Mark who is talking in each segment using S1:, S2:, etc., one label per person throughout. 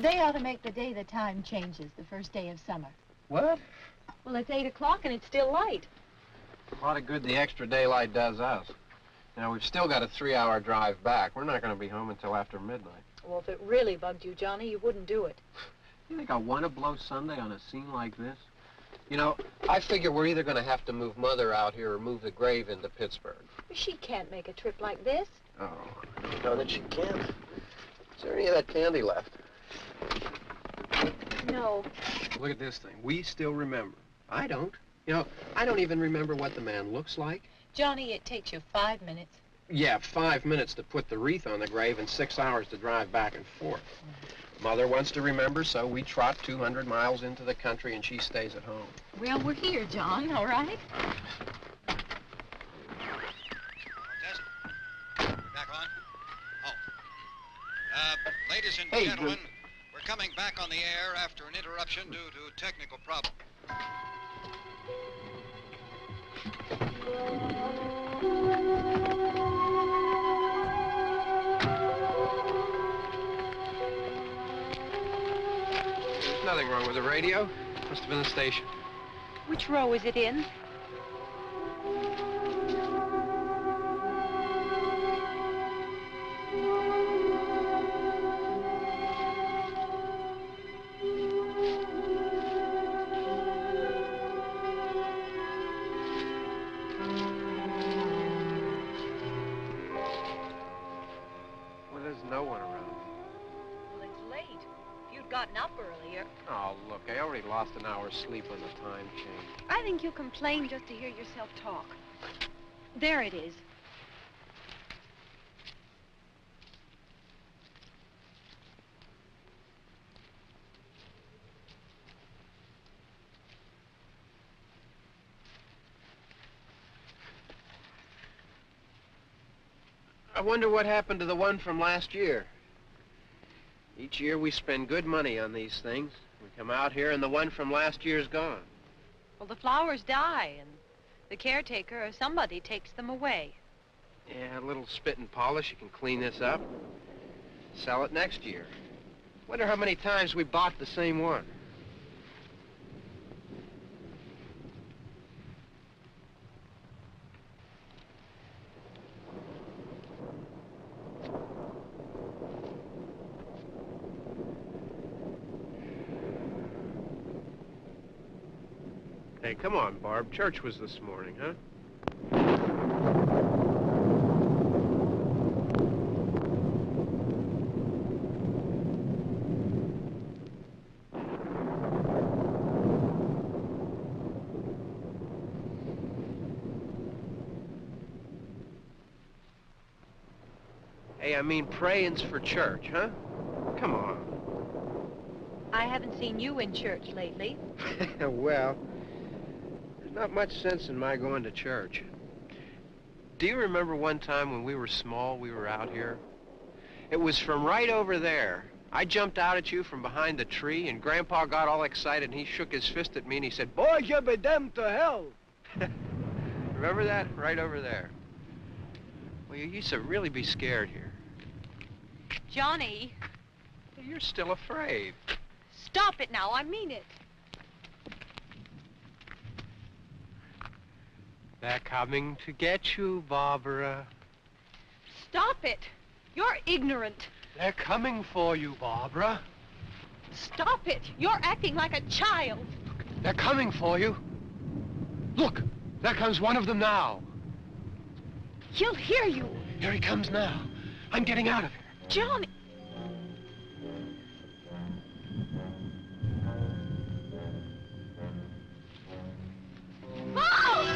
S1: They ought to make the day the time changes, the first day of summer.
S2: What?
S1: Well, it's 8 o'clock and it's still light.
S2: A lot of good the extra daylight does us. Now, we've still got a 3-hour drive back. We're not going to be home until after midnight.
S1: Well, if it really bugged you, Johnny, you wouldn't do it.
S2: You think I want to blow Sunday on a scene like this? You know, I figure we're either going to have to move Mother out here or move the grave into Pittsburgh.
S1: She can't make a trip like this.
S2: Oh, I don't know that she can. Is there any of that candy left?
S1: No.
S2: Look at this thing. We still remember. I don't. You know, I don't even remember what the man looks like.
S1: Johnny, it takes you 5 minutes.
S2: Yeah, 5 minutes to put the wreath on the grave and 6 hours to drive back and forth. Mother wants to remember, so we trot 200 miles into the country and she stays at home.
S1: Well, we're here, John, all right?
S3: Test. Back on. Oh. Ladies and gentlemen, we're coming back on the air after an interruption due to technical problem.
S2: There's nothing wrong with the radio. Must have been the station.
S1: Which row is it in?
S2: I already lost an hour's sleep on the time change.
S1: I think you complain just to hear yourself talk. There it is.
S2: I wonder what happened to the one from last year. Each year we spend good money on these things. We come out here and the one from last year's gone.
S1: Well, the flowers die and the caretaker or somebody takes them away.
S2: Yeah, a little spit and polish, you can clean this up. Sell it next year. Wonder how many times we bought the same one. Hey, come on, Barb. Church was this morning, huh? Hey, I mean praying's for church, huh? Come on.
S1: I haven't seen you in church lately.
S2: Well, not much sense in my going to church. Do you remember one time when we were small, we were out here? It was from right over there. I jumped out at you from behind the tree, and Grandpa got all excited, and he shook his fist at me, and he said, "Boy, you be damned to hell." Remember that? Right over there. Well, you used to really be scared here.
S1: Johnny.
S2: You're still afraid.
S1: Stop it now, I mean it.
S2: They're coming to get you, Barbra.
S1: Stop it. You're ignorant.
S2: They're coming for you, Barbra.
S1: Stop it. You're acting like a child.
S2: They're coming for you. Look, there comes one of them now.
S1: He'll hear you.
S2: Here he comes now. I'm getting out of here.
S1: Johnny. Oh!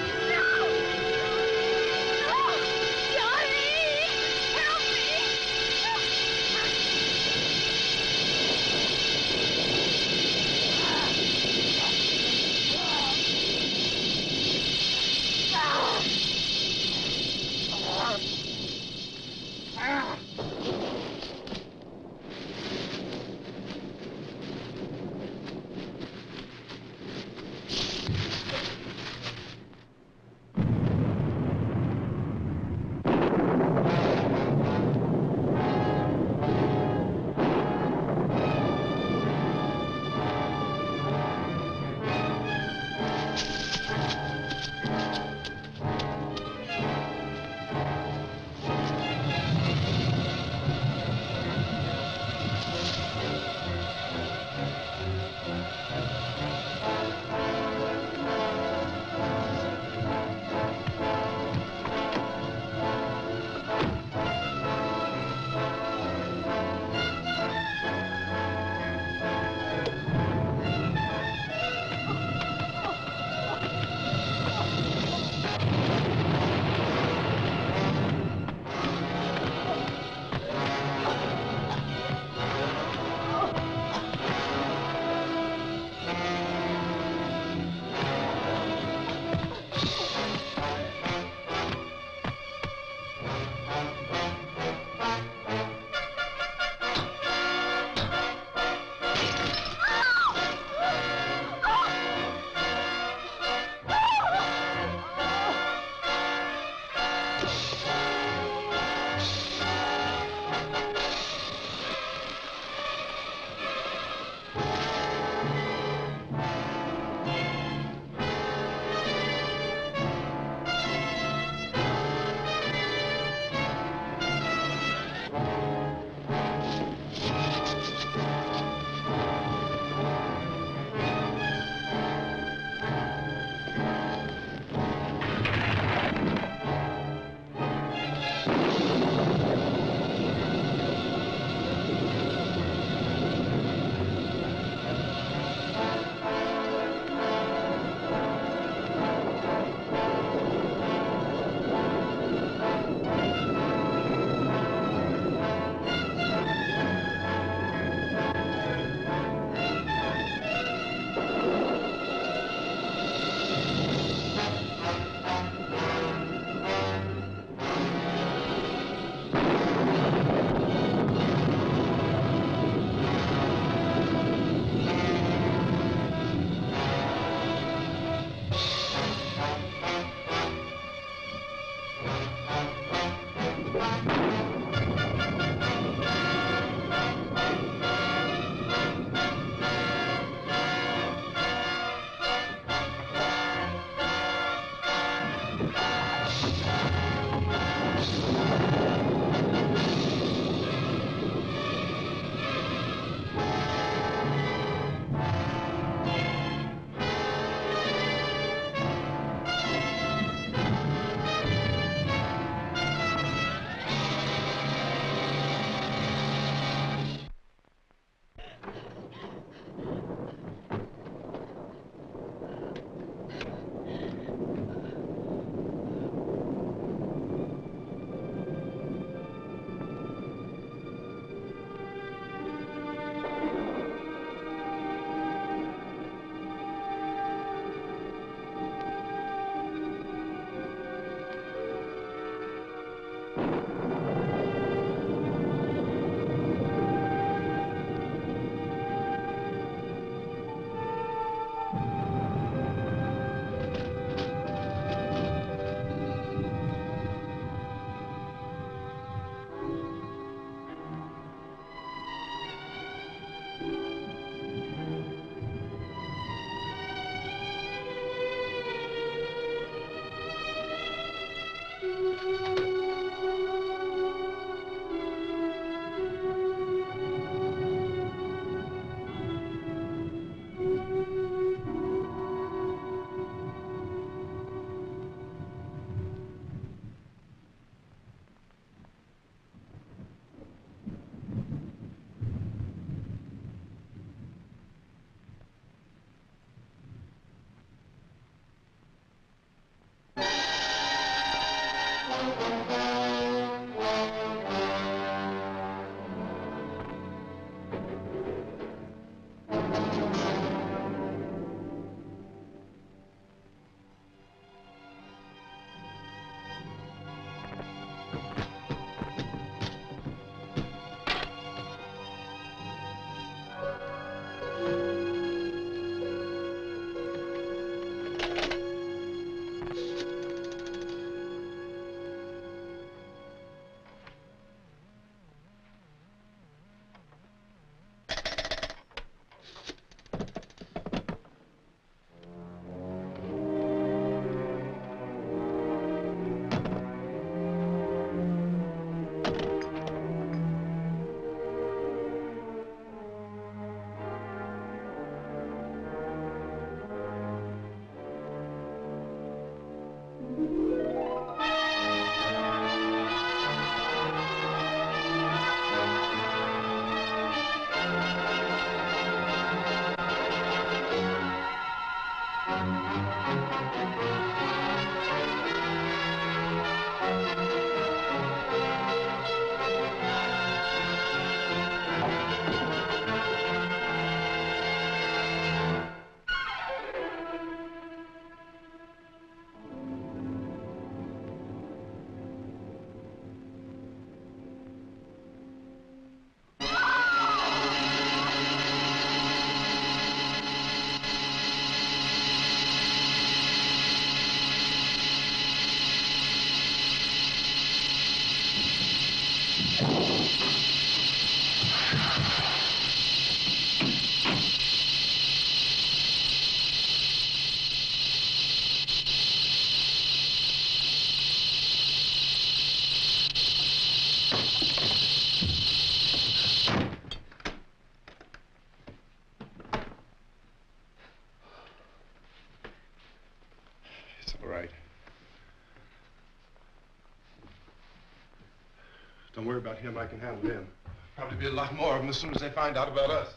S4: Don't worry about him. I can handle him. Probably be a lot more of them as soon as they find out about us.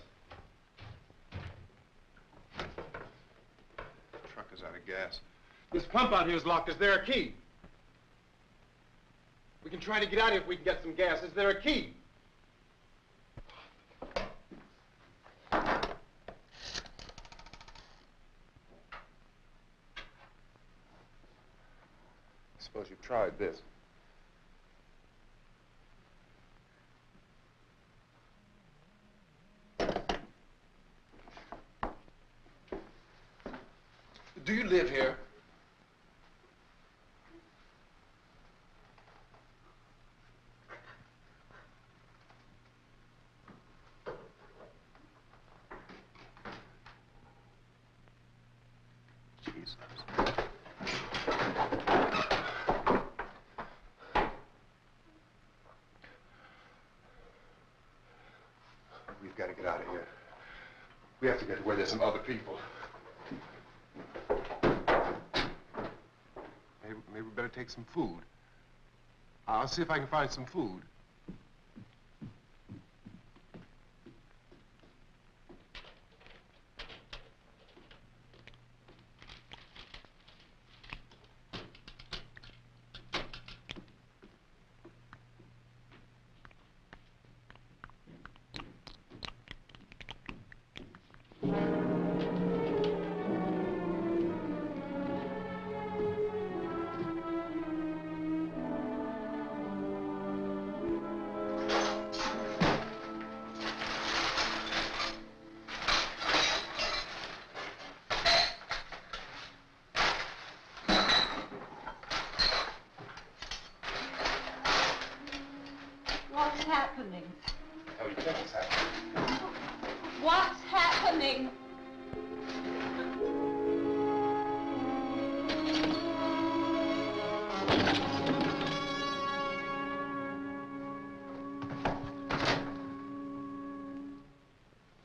S4: The truck is out of gas. This pump out here is locked. Is there a key? We can try to get out here if we can get some gas. Is there a key? Suppose you've tried this. Do you live here? Jesus. We've got to get out of here. We have to get to where there's some other people. Maybe we better take some food. I'll see if I can find some food.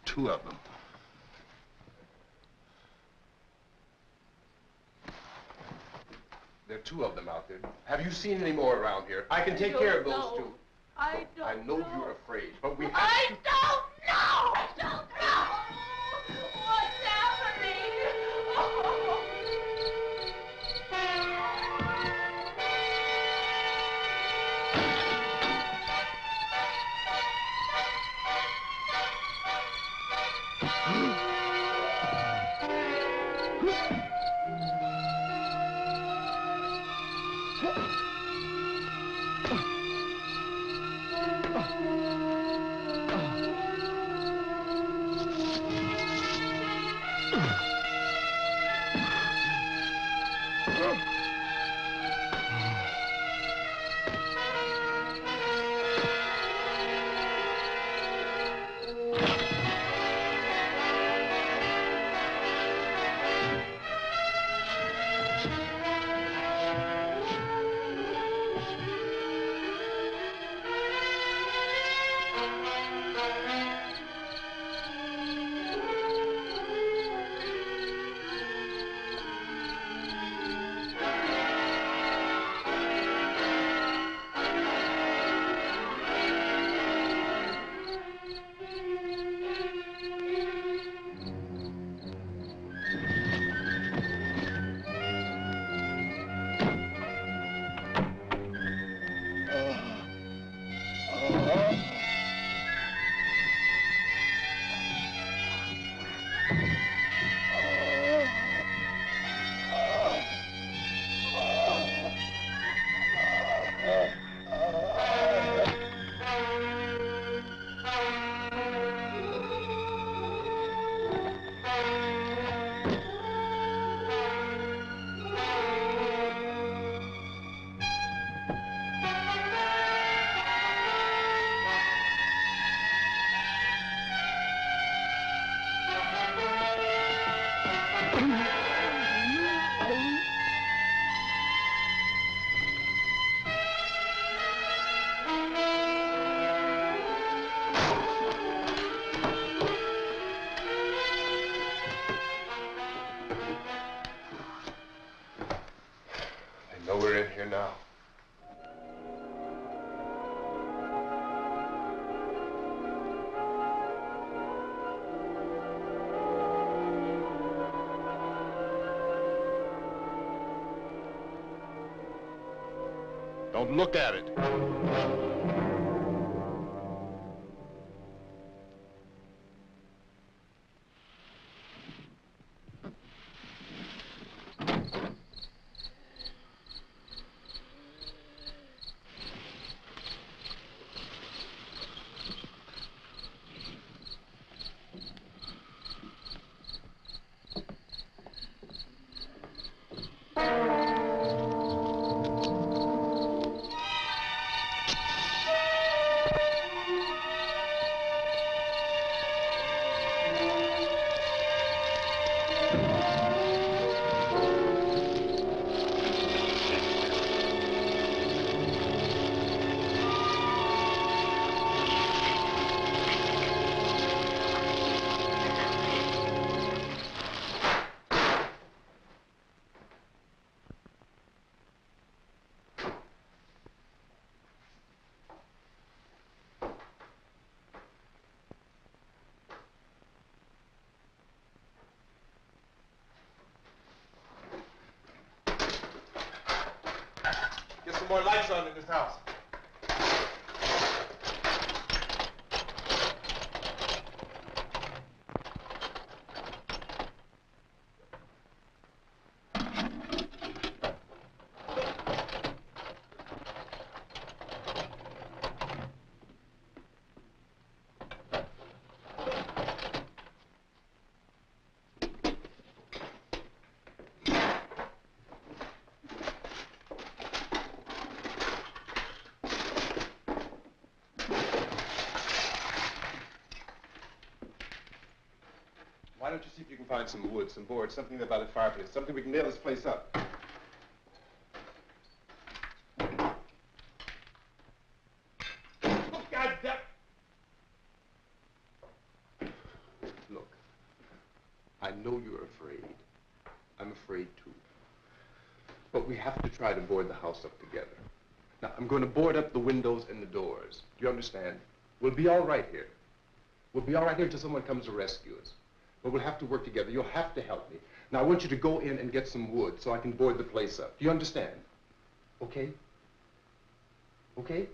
S4: Two of them. There are two of them out there. Have you seen any more around here? I can take care of those two.
S5: I don't know.
S4: I know you're afraid, but we have
S5: I don't know! Don't know! What's happening? Oh.
S4: Don't look at it. Get some more lights on in this house. Why don't you see if you can find some wood, some boards, something about a fireplace, something we can nail this place up. Oh, God damn! Look, I know you're afraid. I'm afraid too. But we have to try to board the house up together. Now, I'm going to board up the windows and the doors. Do you understand? We'll be all right here. We'll be all right here until someone comes to rescue us. But we'll have to work together. You'll have to help me. Now, I want you to go in and get some wood so I can board the place up. Do you understand? Okay? Okay?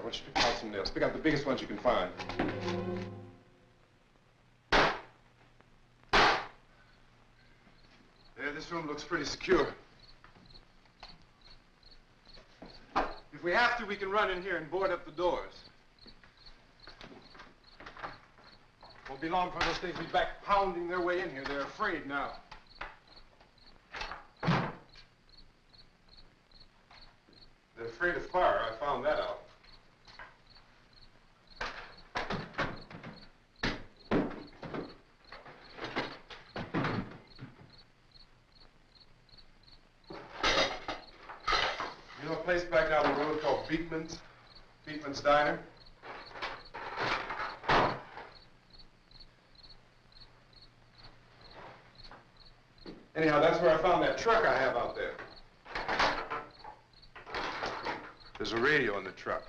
S4: want you to pick out some nails. Pick out the biggest ones you can find. There, this room looks pretty secure. If we have to, we can run in here and board up the doors. Won't be long for those things to be back pounding their way in here. They're afraid now. They're afraid of fire. I found that out. You know a place back down the road called Beekman's Diner? Anyhow, that's where I found that truck I have out there. There's a radio in the truck.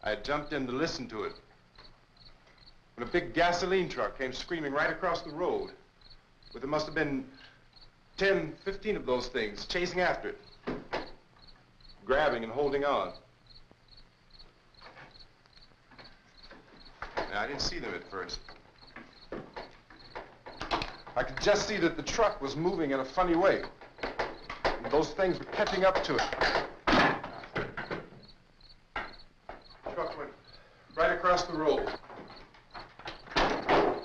S4: I had jumped in to listen to it when a big gasoline truck came screaming right across the road. But there must have been 10, 15 of those things chasing after it, grabbing and holding on. Now, I didn't see them at first. I could just see that the truck was moving in a funny way. And those things were catching up to it. The truck went right across the road.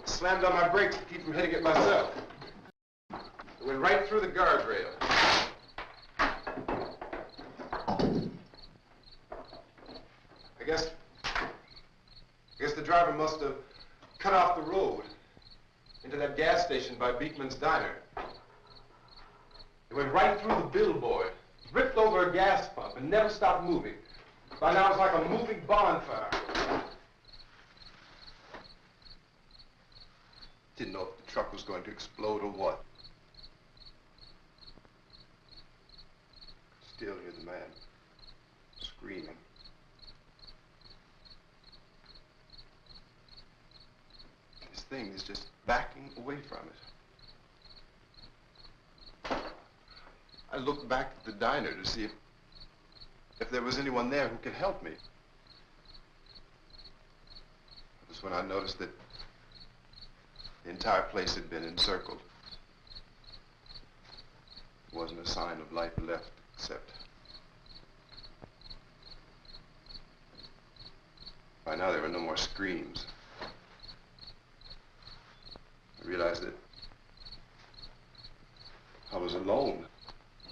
S4: Slammed on my brakes to keep from hitting it myself. It went right through the guardrail. I guess the driver must have cut off the road into that gas station by Beekman's Diner. It went right through the billboard, ripped over a gas pump, and never stopped moving. By now, it was like a moving bonfire. Didn't know if the truck was going to explode or what. Still hear the man screaming. This thing is just backing away from it. I looked back at the diner to see if there was anyone there who could help me. It was when I noticed that the entire place had been encircled. There wasn't a sign of life left except by now there were no more screams. I realized that I was alone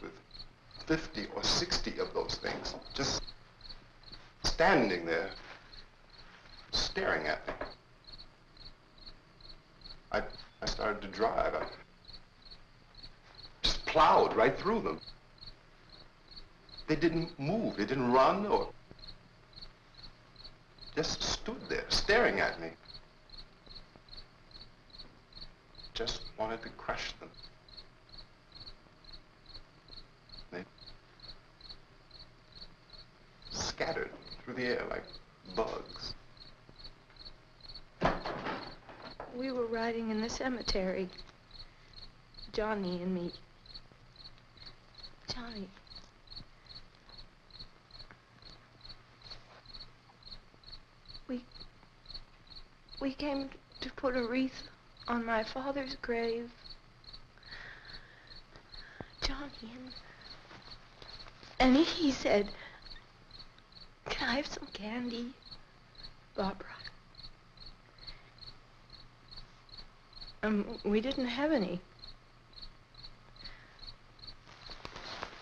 S4: with 50 or 60 of those things, just standing there, staring at me. I started to drive. I just plowed right through them. They didn't move, they didn't run or just stood there, staring at me. Just wanted to crush them. They scattered through the air like bugs.
S6: We were riding in the cemetery, Johnny and me. Johnny. We came to put a wreath on my father's grave. Johnny, and he said, "Can I have some candy, Barbra?" We didn't have any.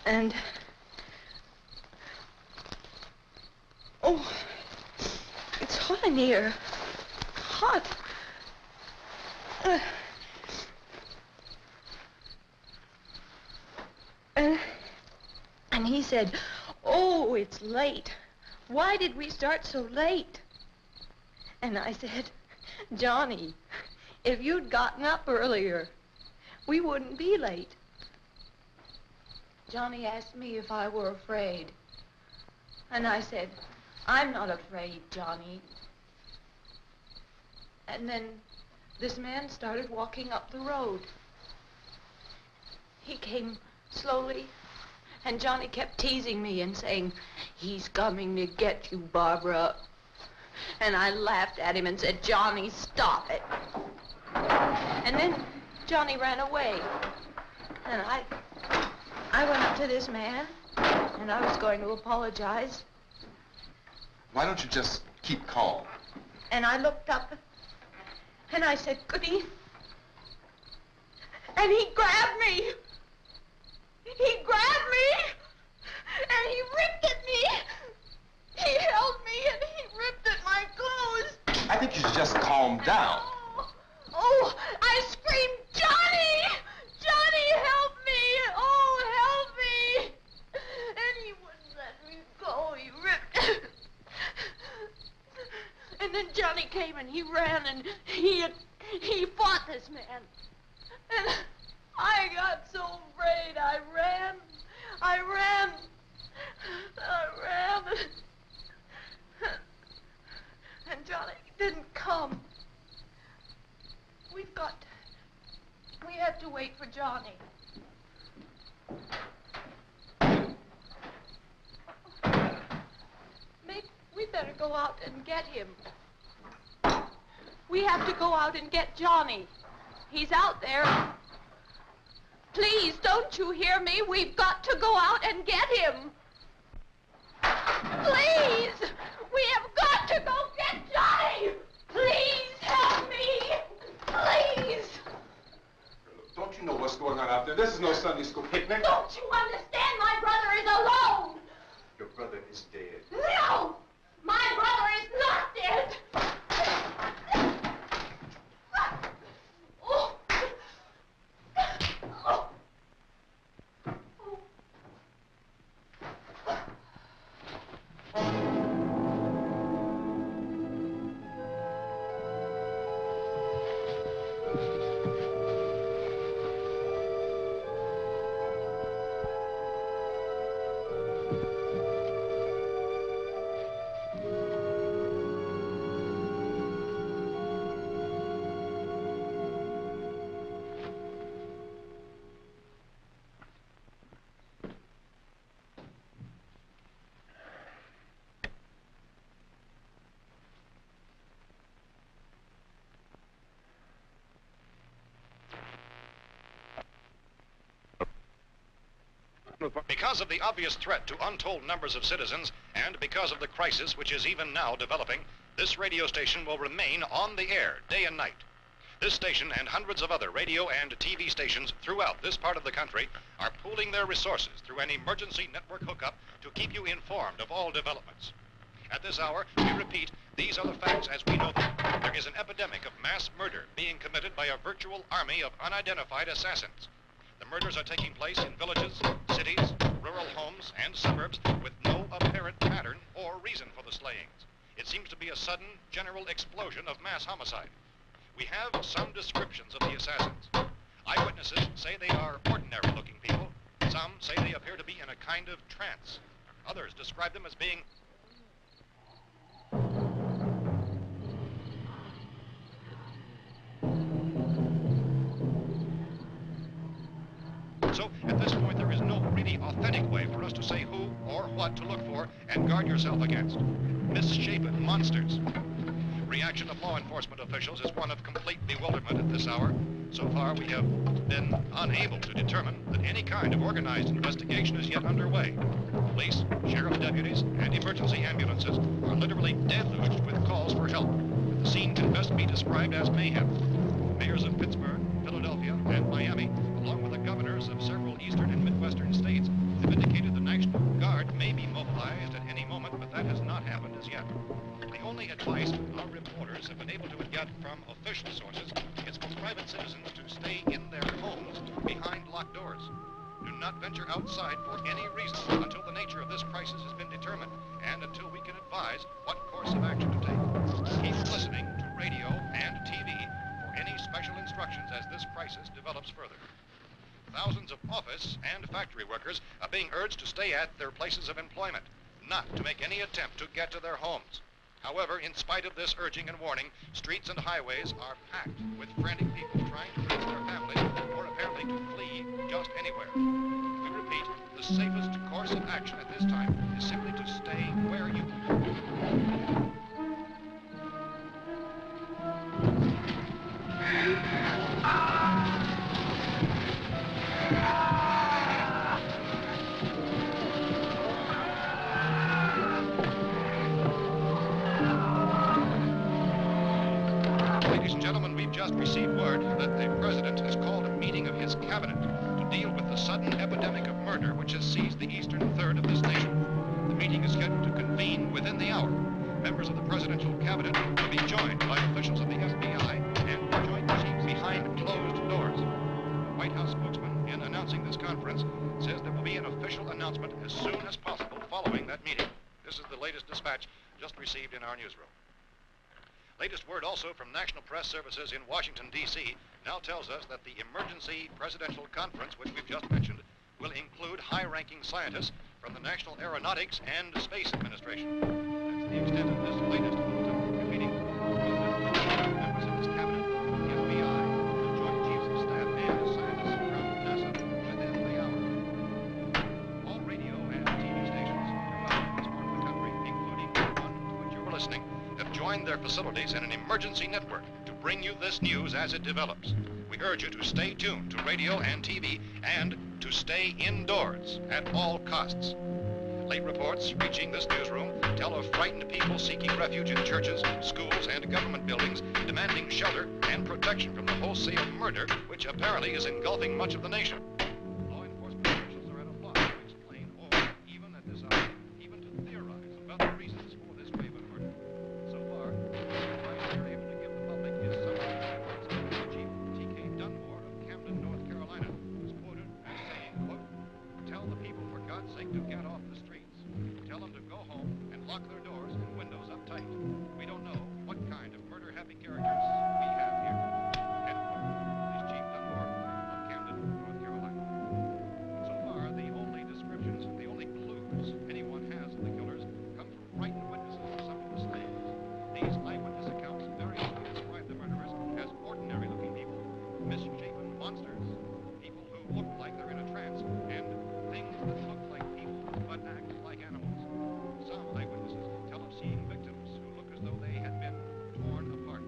S6: And, oh, it's hot in here. Hot. And he said, "Oh, it's late. Why did we start so late?" And I said, "Johnny, if you'd gotten up earlier, we wouldn't be late." Johnny asked me if I were afraid. And I said, "I'm not afraid, Johnny." And then this man started walking up the road. He came slowly And Johnny kept teasing me and saying, "He's coming to get you, Barbara." And I laughed at him and said, "Johnny, stop it." And then Johnny ran away. And I went up to this man, and I was going to apologize.
S4: Why don't you just keep calm?
S6: And I looked up, and I said, "Goody." And he grabbed me. He grabbed me, and he ripped at me. He held me, and he ripped at my clothes.
S4: I think you should just calm down.
S6: Oh, I screamed, "Johnny! Johnny, help me! Oh, help me!" And he wouldn't let me go. He ripped. And then Johnny came, and he ran, and he fought this man. And I got so afraid. I ran. And Johnny didn't come. We have to wait for Johnny. Maybe we better go out and get him. We have to go out and get Johnny. He's out there. Please, don't you hear me? We've got to go out and get him. Please! We have got to go get Johnny! Please help me! Please!
S4: Don't you know what's going on out there? This is no Sunday school picnic.
S6: Don't you understand? My brother is alone!
S4: Your brother is dead.
S6: No! My brother is not dead! Oh. Oh.
S3: Because of the obvious threat to untold numbers of citizens, and because of the crisis which is even now developing, this radio station will remain on the air day and night. This station and hundreds of other radio and TV stations throughout this part of the country are pooling their resources through an emergency network hookup to keep you informed of all developments. At this hour, we repeat, these are the facts as we know them. There is an epidemic of mass murder being committed by a virtual army of unidentified assassins. The murders are taking place in villages, cities, rural homes, and suburbs with no apparent pattern or reason for the slayings. It seems to be a sudden, general explosion of mass homicide. We have some descriptions of the assassins. Eyewitnesses say they are ordinary-looking people. Some say they appear to be in a kind of trance. Others describe them as being So, at this point, there is no really authentic way for us to say who or what to look for and guard yourself against. Misshapen monsters. Reaction of law enforcement officials is one of complete bewilderment at this hour. So far, we have been unable to determine that any kind of organized investigation is yet underway. Police, sheriff deputies, and emergency ambulances are literally deluged with calls for help. The scene can best be described as mayhem. Mayors of Pittsburgh, Philadelphia, and Miami, along with the governors of several eastern and midwestern states, have indicated the National Guard may be mobilized at any moment, but that has not happened as yet. The only advice our reporters have been able to get from official sources is for private citizens to stay in their homes behind locked doors. Do not venture outside for any reason until the nature of this crisis has been determined and until we can advise what course of action to take. Keep listening to radio and TV for any special instructions as this crisis develops further. Thousands of office and factory workers are being urged to stay at their places of employment, not to make any attempt to get to their homes. However, in spite of this urging and warning, streets and highways are packed with frantic people trying to reach their families or apparently to flee just anywhere. We repeat, the safest course of action at this time is simply to stay where you are. Ladies and gentlemen, we've just received word that the President has called a meeting of his cabinet to deal with the sudden epidemic of murder which has seized the eastern third of this nation. The meeting is scheduled to convene within the hour. Members of the presidential cabinet will be joined by officials of the FBI and joint chiefs behind closed doors. The White House spokesman, in announcing this conference, says there will be an official announcement as soon as possible following that meeting. This is the latest dispatch just received in our newsroom. Latest word also from National Press Services in Washington, D.C. now tells us that the emergency presidential conference, which we've just mentioned, will include high-ranking scientists from the National Aeronautics and Space Administration. That's the extent of this latest bulletin. Repeating, members of this cabinet, the FBI, the Joint Chiefs of Staff, and scientists from NASA within the hour. All radio and TV stations throughout this part of the country, including the one to which you were listening, have joined their facilities in an emergency network to bring you this news as it develops. We urge you to stay tuned to radio and TV and to stay indoors at all costs. Late reports reaching this newsroom tell of frightened people seeking refuge in churches, schools, and government buildings, demanding shelter and protection from the wholesale murder which apparently is engulfing much of the nation. Law enforcement officials are at a loss to explain or, even at this hour, even to theorize about the reasons for this wave of murder. So far, the advice we're able to give the public is something that Chief T.K. Dunmore of Camden, North Carolina, was quoted as saying, quote, "Tell the people, for God's sake, to get off the streets. Tell them to go home and lock their doors and windows up tight. We don't know what kind of murder-happy characters we have here." End quote. This Chief Dunmore of Camden, North Carolina. So far, the only descriptions, the only clues anyone has of the killers come from frightened witnesses of some of the slayings. These eyewitness accounts variously describe the murderers as ordinary-looking people, misshapen monsters, people who look like they're in a trance, and things that look like people but act like animals. Some eyewitnesses tell of seeing victims who look as though they had been torn apart.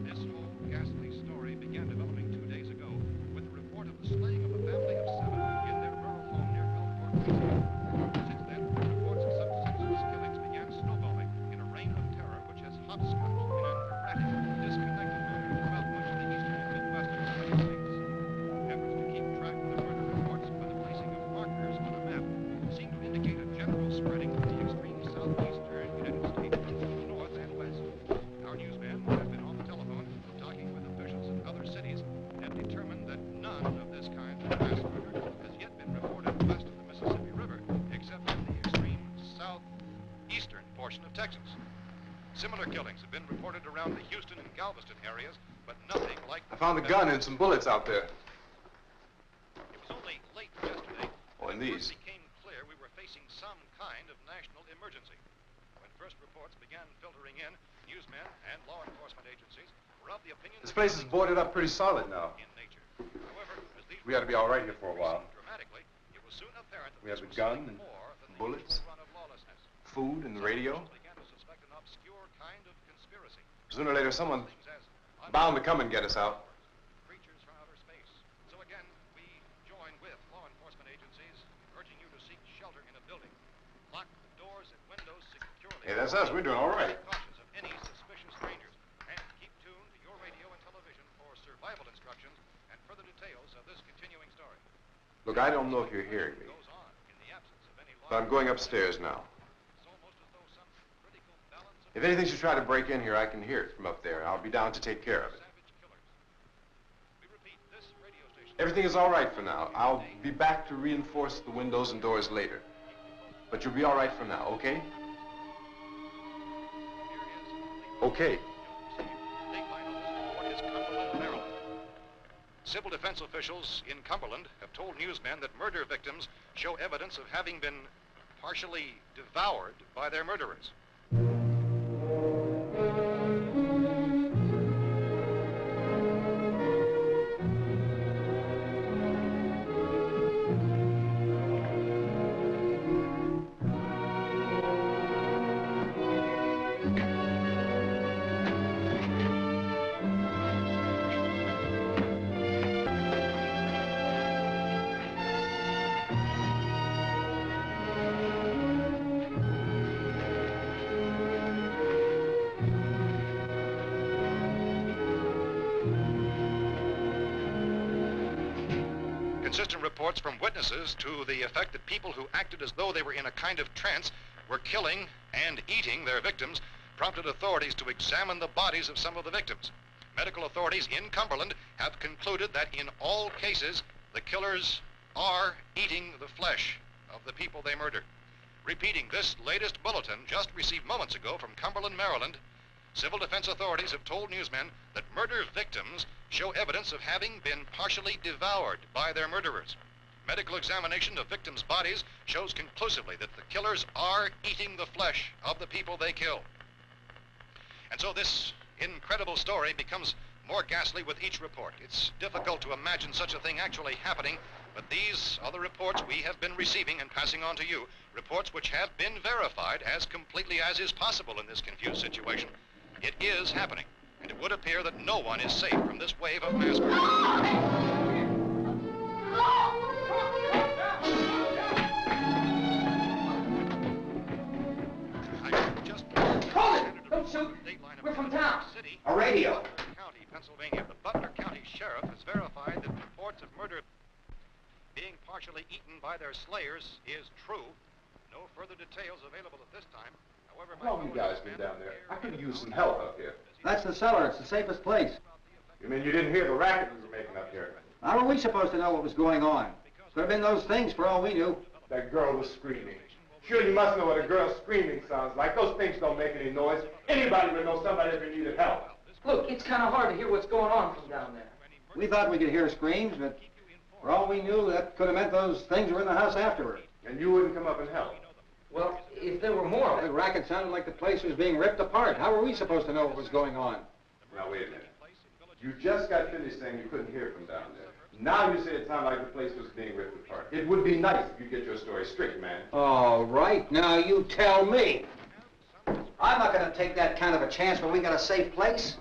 S3: This whole ghastly story began developing 2 days ago with the report of the slaying of a family of 7 in their rural home near Gulfport, Louisiana. Since then, reports of such senseless killings began snowballing in a reign of terror which has hopscotched in an erratic, disconnected manner throughout much of the eastern and midwestern United States. Efforts to keep track of the murder reports by the placing of markers on a map seem to indicate a general spreading of the extreme southeastern United States to the north and west. Our newsman has been on the telephone talking with officials in other cities and determined that none of this kind of mass murder has yet been reported west of the Mississippi River, except in the extreme southeastern portion of Texas. Similar killings have been reported around the Houston and Galveston areas, but nothing like
S4: I found a gun and some bullets out there.
S3: It was only late yesterday
S4: Oh, and
S3: when it
S4: these.
S3: first became clear we were facing some kind of national emergency. When first reports began filtering in, newsmen and law enforcement agencies were of the opinion
S4: This
S3: that
S4: place is
S3: nothing
S4: boarded up pretty solid now.
S3: in nature. However, as these
S4: We ought to be all right here for a while.
S3: dramatically, it was soon apparent that
S4: We have
S3: this
S4: a
S3: was
S4: gun
S3: something
S4: and
S3: more than the
S4: bullets.
S3: usual run of lawlessness.
S4: Food and the
S3: Some
S4: radio.
S3: officials began to suspect an obscure kind of conspiracy.
S4: Sooner or later, someone's
S3: Things as
S4: bound to come and get us out.
S3: creatures from outer space. So again, we join with law enforcement agencies, urging you to seek shelter in a building. Lock the doors and windows securely.
S4: Hey, that's us. We're doing all right.
S3: Be cautious of any suspicious strangers, and keep tuned to your radio and television for survival instructions and further details of this continuing story.
S4: Look, I don't know if you're hearing me,
S3: Goes on in the absence of any law.
S4: but I'm going upstairs now.
S3: It's almost as though some critical balance of
S4: If anything should try to break in here, I can hear it from up there. I'll be down to take care of it.
S3: savage killers. We repeat, this radio station.
S4: Everything is all right for now. I'll be back to reinforce the windows and doors later. But you'll be all right for now, okay? Okay.
S3: Dateline on this report is Cumberland, Maryland. Civil defense officials in Cumberland have told newsmen that murder victims show evidence of having been partially devoured by their murderers. Consistent reports from witnesses to the effect that people who acted as though they were in a kind of trance were killing and eating their victims prompted authorities to examine the bodies of some of the victims. Medical authorities in Cumberland have concluded that in all cases, the killers are eating the flesh of the people they murdered. Repeating this latest bulletin just received moments ago from Cumberland, Maryland, civil defense authorities have told newsmen that murder victims show evidence of having been partially devoured by their murderers. Medical examination of victims' bodies shows conclusively that the killers are eating the flesh of the people they kill. And so this incredible story becomes more ghastly with each report. It's difficult to imagine such a thing actually happening, but these are the reports we have been receiving and passing on to you, reports which have been verified as completely as is possible in this confused situation. It is happening, and it would appear that no one is safe from this wave of mass murder.
S7: Don't shoot. We're from town.
S3: A
S7: radio.
S3: County, Pennsylvania. The Butler County Sheriff has verified that reports of murder being partially eaten by their slayers is true. No further details available at this time. However,
S4: How long you guys been down there? I could use some help up here.
S8: That's the cellar. It's the safest place.
S4: You mean you didn't hear the racket we were making up here?
S8: How were we supposed to know what was going on? Could have been those things for all we knew.
S4: That girl was screaming. Sure, you must know what a girl screaming sounds like. Those things don't make any noise. Anybody would know somebody ever needed help.
S7: Look, it's kind of hard to hear what's going on from down there.
S8: We thought we could hear screams, but for all we knew, that could have meant those things were in the house afterward.
S4: And you wouldn't come up and help?
S7: Well, if there were more...
S8: The racket sounded like the place was being ripped apart. How were we supposed to know what was going on?
S4: Now, wait a minute. You just got finished saying you couldn't hear from down there. Now you say it sounded like the place was being ripped apart. It would be nice if you get your story straight, man.
S8: All right, now you tell me. I'm not going to take that kind of a chance when we got a safe place.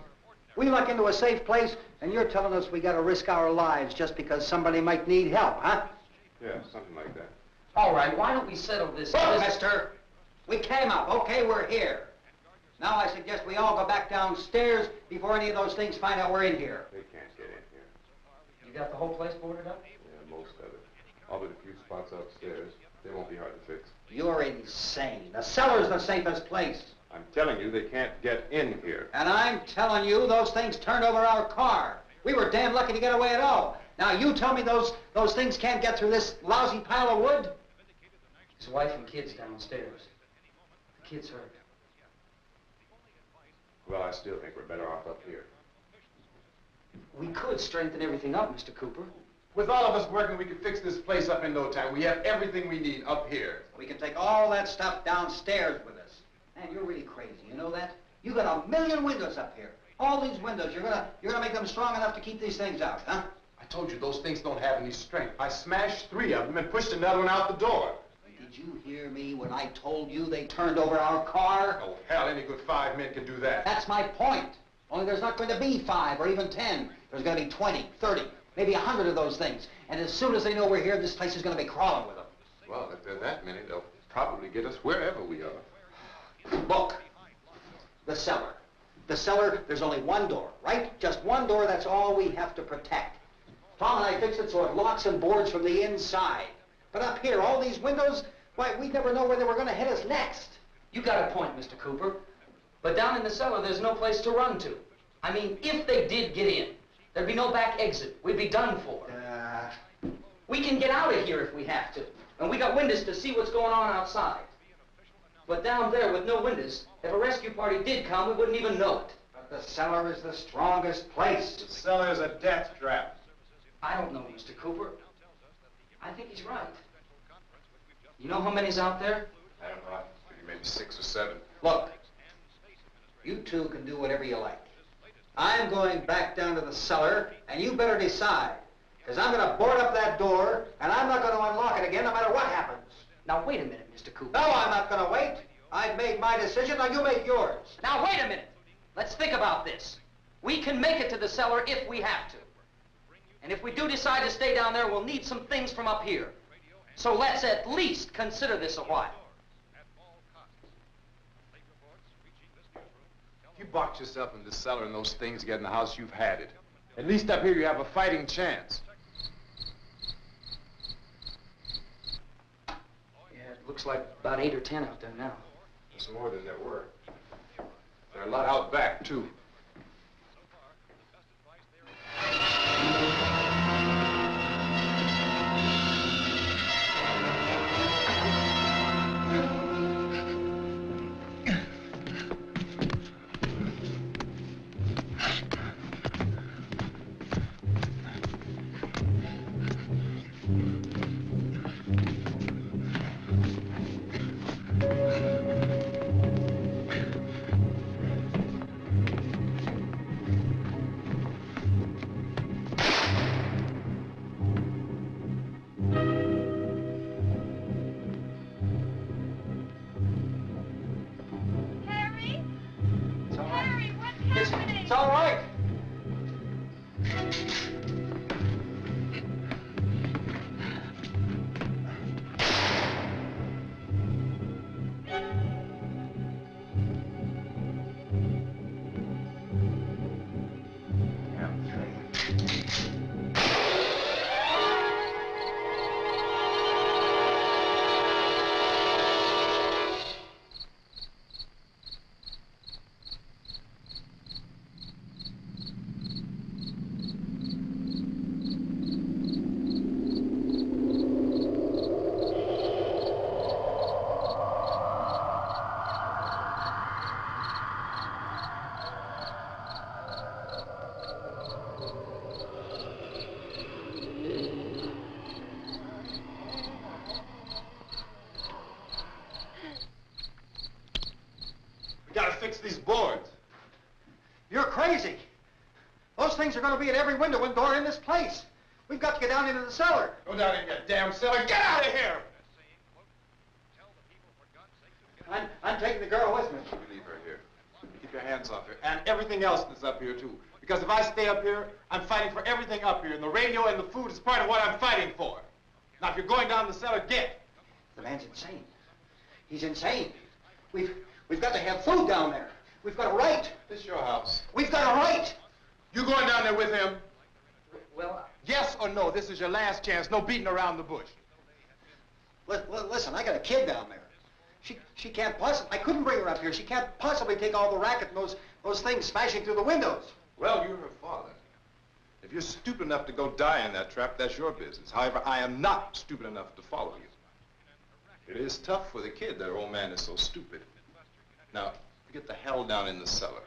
S8: We luck into a safe place, and you're telling us we got to risk our lives just because somebody might need help, huh?
S4: Yeah, something like that.
S7: All right, why don't we settle this...
S8: Look, mister, we came up. Okay, we're here. Now I suggest we all go back downstairs before any of those things find out we're in here.
S4: They can't get in here.
S7: You got the whole place boarded up?
S4: Yeah, most of it. All but a few spots upstairs. They won't be hard to fix.
S8: You're insane. The cellar's the safest place.
S4: I'm telling you, they can't get in here.
S8: And I'm telling you, those things turned over our car. We were damn lucky to get away at all. Now you tell me those things can't get through this lousy pile of wood?
S7: His wife and kids downstairs. The kid's hurt.
S4: Well, I still think we're better off up here.
S7: We could strengthen everything up, Mr. Cooper.
S4: With all of us working, we could fix this place up in no time. We have everything we need up here.
S8: We can take all that stuff downstairs with us. Man, you're really crazy, you know that? You got 1,000,000 windows up here. All these windows, you're gonna make them strong enough to keep these things out, huh?
S4: I told you, those things don't have any strength. I smashed 3 of them and pushed another one out the door.
S8: Did you hear me when I told you they turned over our car?
S4: Oh, hell, any good 5 men can do that.
S8: That's my point. Only there's not going to be 5 or even 10. There's going to be 20, 30, maybe 100 of those things. And as soon as they know we're here, this place is going to be crawling with them.
S4: Well, if there are that many, they'll probably get us wherever we are.
S8: Look, the cellar. The cellar, there's only one door, right? Just one door, that's all we have to protect. Tom and I fixed it so it locks and boards from the inside. But up here, all these windows, why, we never know where they were going to hit us next.
S7: You got a point, Mr. Cooper. But down in the cellar, there's no place to run to. I mean, if they did get in, there'd be no back exit. We'd be done for. We can get out of here if we have to. And we got windows to see what's going on outside. But down there with no windows, if a rescue party did come, we wouldn't even know it.
S8: But the cellar is the strongest place.
S4: The cellar is a death trap.
S7: I don't know, Mr. Cooper. I think he's right. You know how many's out there?
S4: I don't know. Maybe 6 or 7.
S8: Look, you two can do whatever you like. I'm going back down to the cellar, and you better decide. Because I'm going to board up that door, and I'm not going to unlock it again no matter what happens.
S7: Now, wait a minute, Mr. Cooper.
S8: No, I'm not going to wait. I've made my decision, now you make yours.
S7: Now, wait a minute. Let's think about this. We can make it to the cellar if we have to. And if we do decide to stay down there, we'll need some things from up here. So let's at least consider this a while.
S4: If you box yourself in the cellar and those things get in the house, you've had it. At least up here you have a fighting chance.
S7: Looks like about 8 or 10 out there now.
S4: There's more than there were. There are a lot out back, too.
S8: It's all right.
S4: Fix these boards.
S8: You're crazy. Those things are going to be at every window and door in this place. We've got to get down into the cellar.
S4: Go down in your damn cellar. Get out of here!
S8: I'm taking the girl with me.
S4: You leave her here. Keep your hands off her. And everything else that's up here, too. Because if I stay up here, I'm fighting for everything up here. And the radio and the food is part of what I'm fighting for. Now, if you're going down the cellar, get.
S8: The man's insane. He's insane. We've got to have food down there. We've got a right.
S4: This is your house.
S8: We've got a right.
S4: You going down there with him?
S7: Well,
S4: Yes or no? This is your last chance. No beating around the bush.
S8: Listen, I got a kid down there. She can't possibly, I couldn't bring her up here. She can't possibly take all the racket and those things smashing through the windows.
S4: Well, you're her father. If you're stupid enough to go die in that trap, that's your business. However, I am not stupid enough to follow you. It is tough for the kid that her old man is so stupid. Now, get the hell down in the cellar.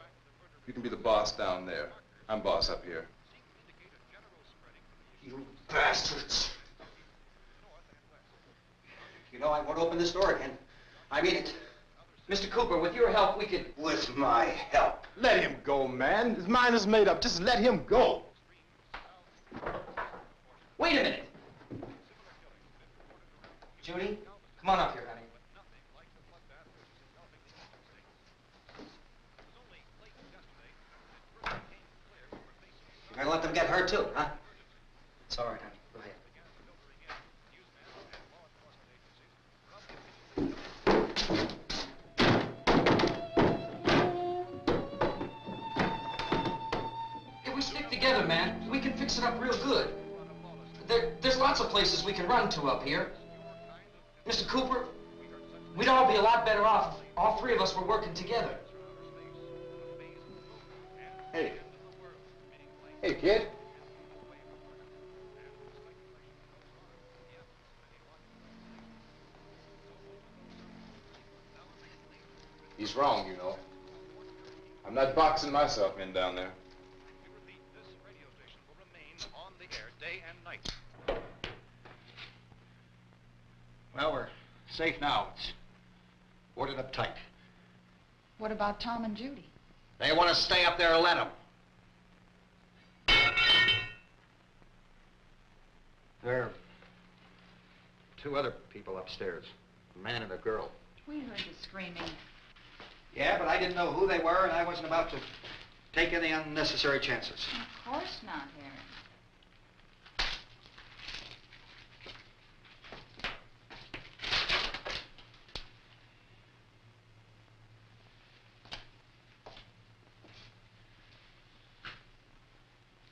S4: You can be the boss down there. I'm boss up here.
S8: You bastards. You know, I won't open this door again. I mean it.
S7: Mr. Cooper, with your help, we could...
S8: With my help.
S4: Let him go, man. His mind is made up. Just let him go.
S7: Wait a minute. Judy, come on up here, honey.
S8: You're gonna let them get hurt too, huh?
S7: It's all right, honey. Go ahead. If we stick together, man, we can fix it up real good. There's lots of places we can run to up here. Mr. Cooper, we'd all be a lot better off if all three of us were working together.
S4: Hey. Hey, kid. He's wrong, you know. I'm not boxing myself in down there.
S3: This radio station will remain on the air day and night.
S8: Well, we're safe now. It's boarded up tight.
S9: What about Tom and Judy?
S8: They want to stay up there, let them. There are two other people upstairs, a man and a girl.
S9: We heard you screaming.
S8: Yeah, but I didn't know who they were, and I wasn't about to take any unnecessary chances.
S9: Of course not, Harry.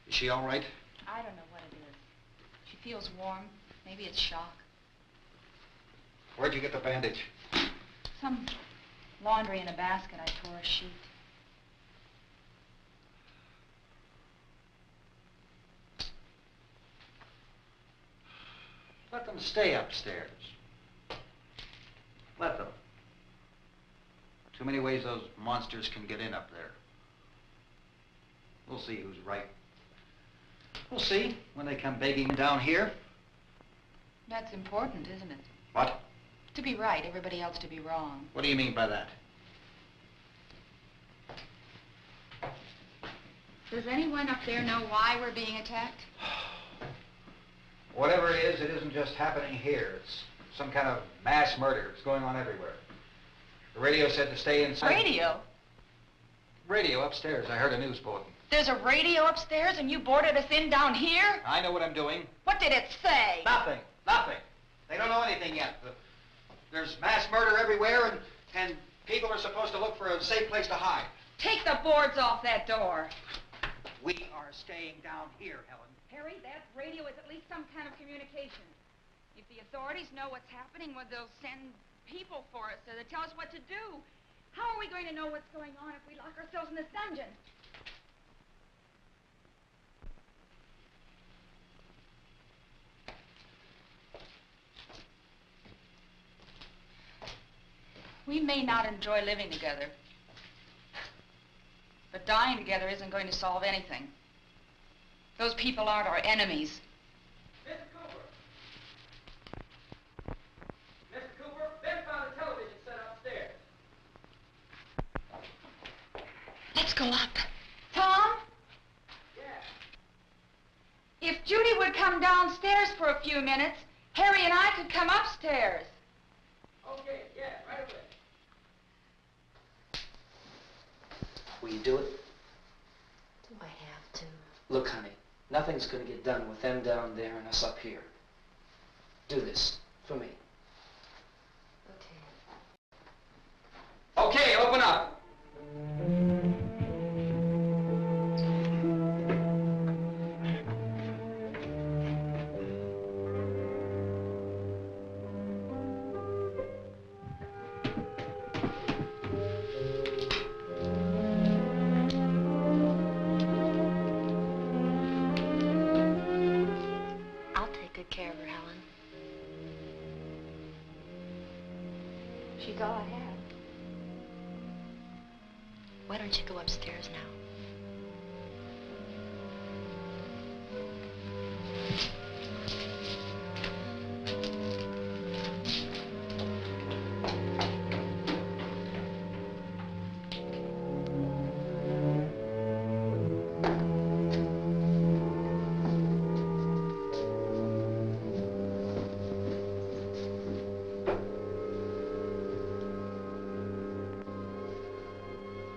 S8: Is she all right?
S9: I don't know what it is. She feels warm. Maybe it's shock.
S8: Where'd you get the bandage?
S9: Some laundry in a basket. I tore a sheet.
S8: Let them stay upstairs. Let them. Too many ways those monsters can get in up there. We'll see who's right. We'll see when they come begging down here.
S9: That's important, isn't it?
S8: What?
S9: To be right, everybody else to be wrong.
S8: What do you mean by that?
S9: Does anyone up there know why we're being attacked?
S8: Whatever it isn't just happening here. It's some kind of mass murder. It's going on everywhere. The radio said to stay inside.
S9: Radio?
S8: Radio upstairs. I heard a news bulletin.
S9: There's a radio upstairs and you boarded us in down here?
S8: I know what I'm doing.
S9: What did it say?
S8: Nothing. Nothing. They don't know anything yet. There's mass murder everywhere, and people are supposed to look for a safe place to hide.
S9: Take the boards off that door.
S8: We are staying down here, Helen.
S9: Harry, that radio is at least some kind of communication. If the authorities know what's happening, well, they'll send people for us to tell us what to do. How are we going to know what's going on if we lock ourselves in this dungeon? We may not enjoy living together, but dying together isn't going to solve anything. Those people aren't our enemies.
S7: Mr. Cooper! Mr. Cooper, Ben found a television set upstairs.
S9: Let's go up. Tom?
S7: Yeah.
S9: If Judy would come downstairs for a few minutes, Harry and I could come upstairs.
S7: Okay, yeah, right away. Will you do it?
S6: Do I have to?
S7: Look, honey, nothing's going to get done with them down there and us up here. Do this for me.
S6: Okay.
S7: Okay, open up.
S6: I'll take good care of her, Helen.
S9: She's all I have.
S6: Why don't you go upstairs now?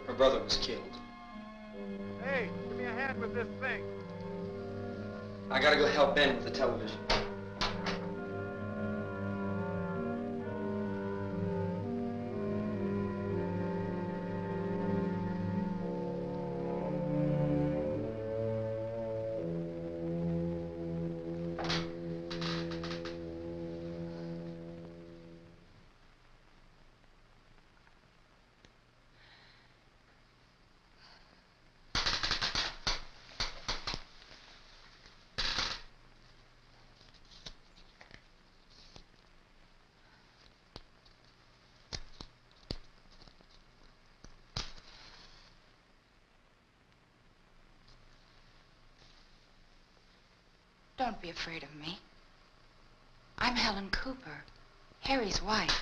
S7: Her brother was killed.
S10: Hey, give me a hand with this thing.
S7: I gotta go help Ben with the television.
S9: Don't be afraid of me. I'm Helen Cooper, Harry's wife.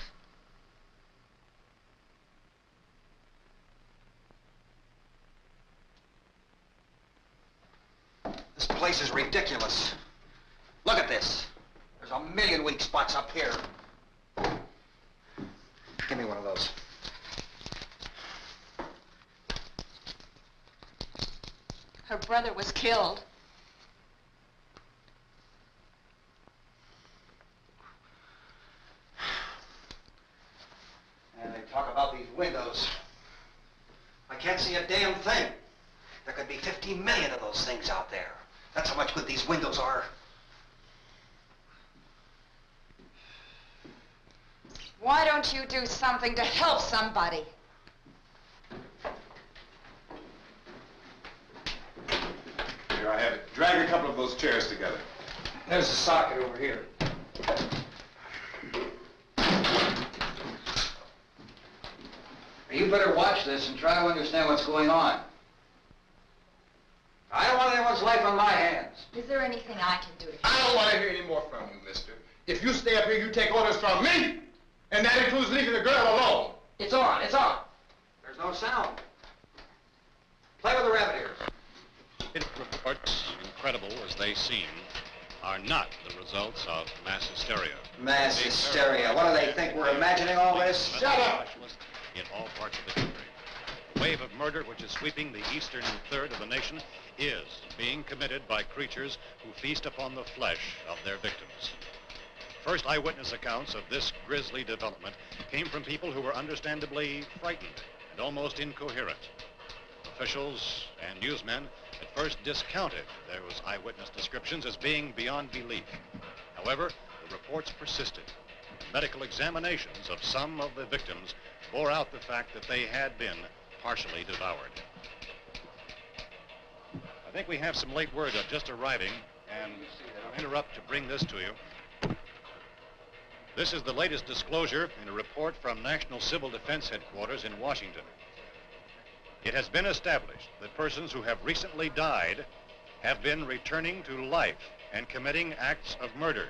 S8: This place is ridiculous. Look at this. There's a million weak spots up here. Give me one of those.
S9: Her brother was killed.
S8: And they talk about these windows. I can't see a damn thing. There could be 15 million of those things out there. That's how much good these windows are.
S11: Why don't you do something to help somebody?
S4: Here, I have it. Drag a couple of those chairs together.
S7: There's a socket over here. You better watch this and try to understand what's going on. I don't want anyone's life on my hands.
S11: Is there anything I can do to help?
S4: I don't want to hear any more from you, mister. If you stay up here, you take orders from me, and that includes leaving the girl alone.
S7: It's on, it's on.
S8: There's no sound. Play with the rabbit ears.
S3: Reports, incredible as they seem, are not the results of mass hysteria.
S8: Mass hysteria. What do they think? We're imagining all this?
S4: Shut up!
S3: In all parts of the country. The wave of murder which is sweeping the eastern third of the nation is being committed by creatures who feast upon the flesh of their victims. First eyewitness accounts of this grisly development came from people who were understandably frightened and almost incoherent. Officials and newsmen at first discounted those eyewitness descriptions as being beyond belief. However, the reports persisted. Medical examinations of some of the victims bore out the fact that they had been partially devoured. I think we have some late word just arriving, and I'll interrupt to bring this to you. This is the latest disclosure in a report from National Civil Defense Headquarters in Washington. It has been established that persons who have recently died have been returning to life and committing acts of murder.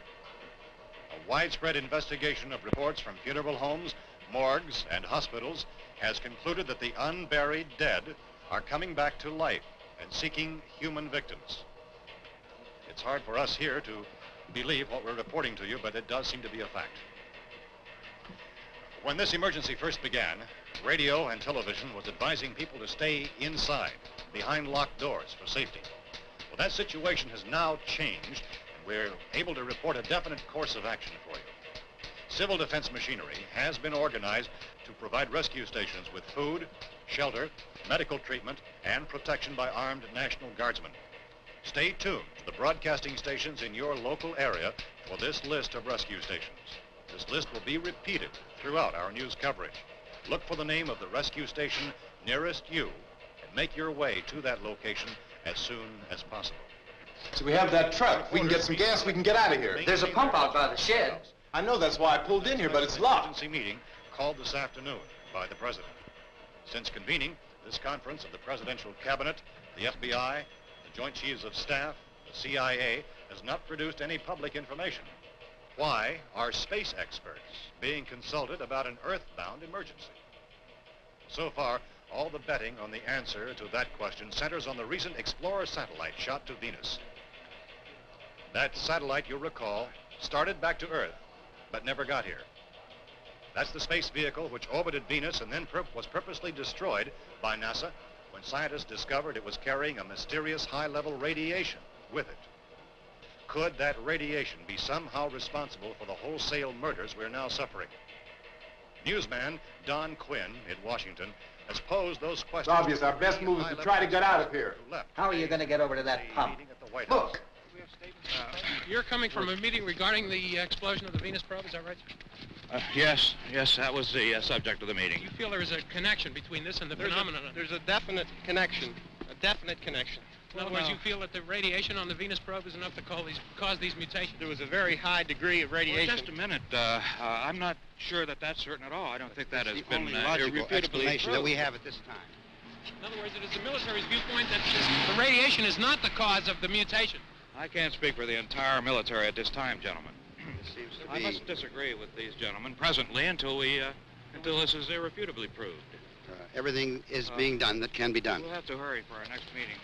S3: A widespread investigation of reports from funeral homes, morgues, and hospitals has concluded that the unburied dead are coming back to life and seeking human victims. It's hard for us here to believe what we're reporting to you, but it does seem to be a fact. When this emergency first began, radio and television was advising people to stay inside, behind locked doors for safety. Well, that situation has now changed, and we're able to report a definite course of action for you. Civil defense machinery has been organized to provide rescue stations with food, shelter, medical treatment, and protection by armed National Guardsmen. Stay tuned to the broadcasting stations in your local area for this list of rescue stations. This list will be repeated throughout our news coverage. Look for the name of the rescue station nearest you and make your way to that location as soon as possible.
S4: So we have that truck. If we can get some gas, we can get out of here.
S7: There's a pump out by the shed.
S4: I know, that's why I pulled in here, but it's locked.
S3: Emergency meeting called this afternoon by the President. Since convening this conference of the Presidential Cabinet, the FBI, the Joint Chiefs of Staff, the CIA has not produced any public information. Why are space experts being consulted about an earthbound emergency? So far, all the betting on the answer to that question centers on the recent Explorer satellite shot to Venus. That satellite, you'll recall, started back to Earth, but never got here. That's the space vehicle which orbited Venus and then was purposely destroyed by NASA when scientists discovered it was carrying a mysterious high-level radiation with it. Could that radiation be somehow responsible for the wholesale murders we're now suffering? Newsman Don Quinn in Washington has posed those questions.
S4: It's obvious our best move is to try to get out of here.
S8: How are you going to get over to that pump? Look.
S12: You're coming from a meeting regarding the explosion of the Venus probe, is that right?
S13: Yes, that was the subject of the meeting.
S12: You feel there is a connection between this and the phenomenon?
S10: There's a definite connection.
S12: In other words, you feel that the radiation on the Venus probe is enough to cause these mutations?
S10: There was a very high degree of radiation.
S13: Well, just a minute. I'm not sure that that's certain at all. I don't think that has been
S14: logical explanation that we
S13: proved.
S14: have at this time.
S12: In other words, it is the military's viewpoint that the radiation is not the cause of the mutation.
S13: I can't speak for the entire military at this time, gentlemen.
S14: Seems to
S13: I
S14: be.
S13: must disagree with these gentlemen presently until this is irrefutably proved.
S14: Everything is being done that can be done.
S13: We'll have to hurry for our next meeting.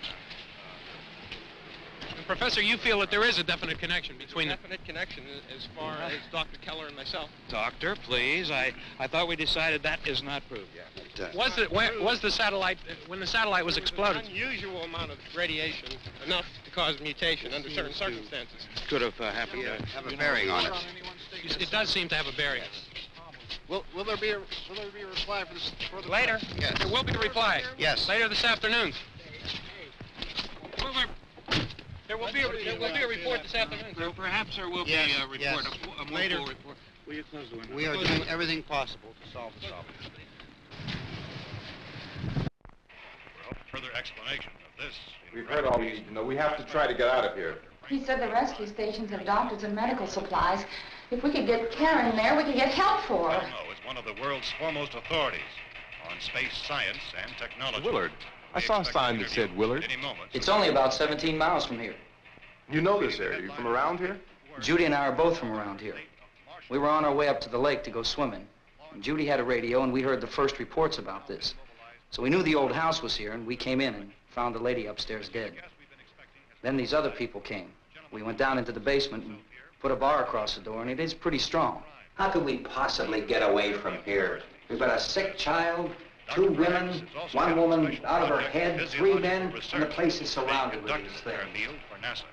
S12: Professor, you feel that there is a definite connection between them?
S10: Definite connection as far as Dr. Keller and myself.
S13: Doctor, please. I thought we decided that is not proved yet.
S12: Was the satellite, when the satellite was exploded?
S10: An unusual amount of radiation, enough to cause mutation under certain circumstances.
S13: Could have happened.
S14: Have a bearing on it.
S12: It does seem to have a bearing.
S10: Will there be a reply for this?
S12: Later?
S14: Yes.
S12: There will be a reply.
S14: Yes.
S12: Later this afternoon. There will be a report this afternoon.
S13: Well, perhaps there will be a report, a more full report. Will you close the window?
S14: We are doing everything possible to solve the problem.
S3: Well, further explanation of this.
S4: We've heard all we need to know. We have to try to get out of here.
S11: He said the rescue stations have doctors and medical supplies. If we could get Kyra in there, we could get help for her.
S3: No, it's one of the world's foremost authorities on space science and technology.
S4: Willard. I saw a sign that said Willard.
S3: Any moment.
S7: It's only about 17 miles from here.
S4: You know this area. You from around here?
S7: Judy and I are both from around here. We were on our way up to the lake to go swimming. And Judy had a radio, and we heard the first reports about this. So we knew the old house was here, and we came in and found the lady upstairs dead. Then these other people came. We went down into the basement and put a bar across the door, and it is pretty strong.
S8: How could we possibly get away from here? We've got a sick child, 2 women, 1 woman out of her head, 3 men, and the place is surrounded with these things.
S3: For NASA.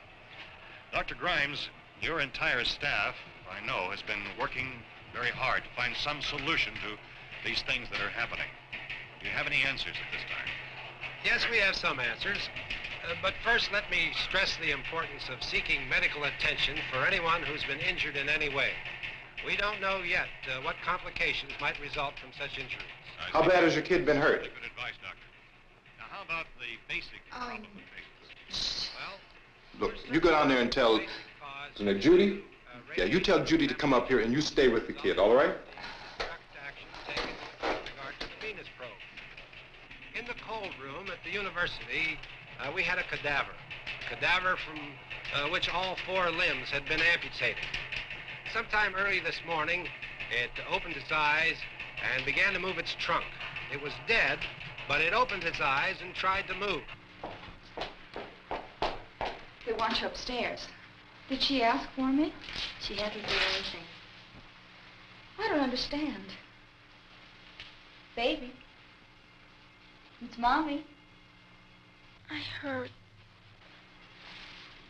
S3: Dr. Grimes, your entire staff, I know, has been working very hard to find some solution to these things that are happening. Do you have any answers at this time?
S2: Yes, we have some answers. But first, let me stress the importance of seeking medical attention for anyone who's been injured in any way. We don't know yet what complications might result from such injuries.
S4: How bad has your kid been hurt?
S3: Good advice, Doctor. Now, how about the basic complications? Well,
S4: Look, you go down there and tell, Judy? Yeah, you tell Judy to come up here and you stay with the kid, all right?
S2: Action taken with regard to the Venus probe. In the cold room at the university, we had a cadaver from which all 4 limbs had been amputated. Sometime early this morning, it opened its eyes and began to move its trunk. It was dead, but it opened its eyes and tried to move.
S9: They want you upstairs. Did she ask for me?
S6: She hadn't done anything.
S9: I don't understand. Baby. It's Mommy.
S6: I heard.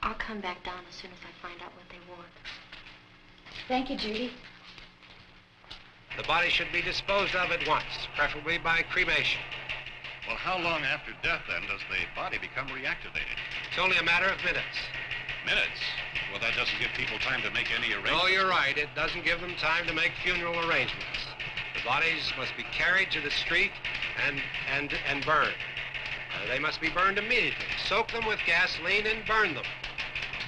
S6: I'll come back down as soon as I find out what they want.
S9: Thank you, Judy.
S2: The body should be disposed of at once, preferably by cremation.
S3: well, how long after death, then, does the body become reactivated?
S2: It's only a matter of minutes.
S3: Minutes? Well, that doesn't give people time to make any arrangements.
S2: No, you're right. It doesn't give them time to make funeral arrangements. The bodies must be carried to the street and burned. They must be burned immediately. Soak them with gasoline and burn them.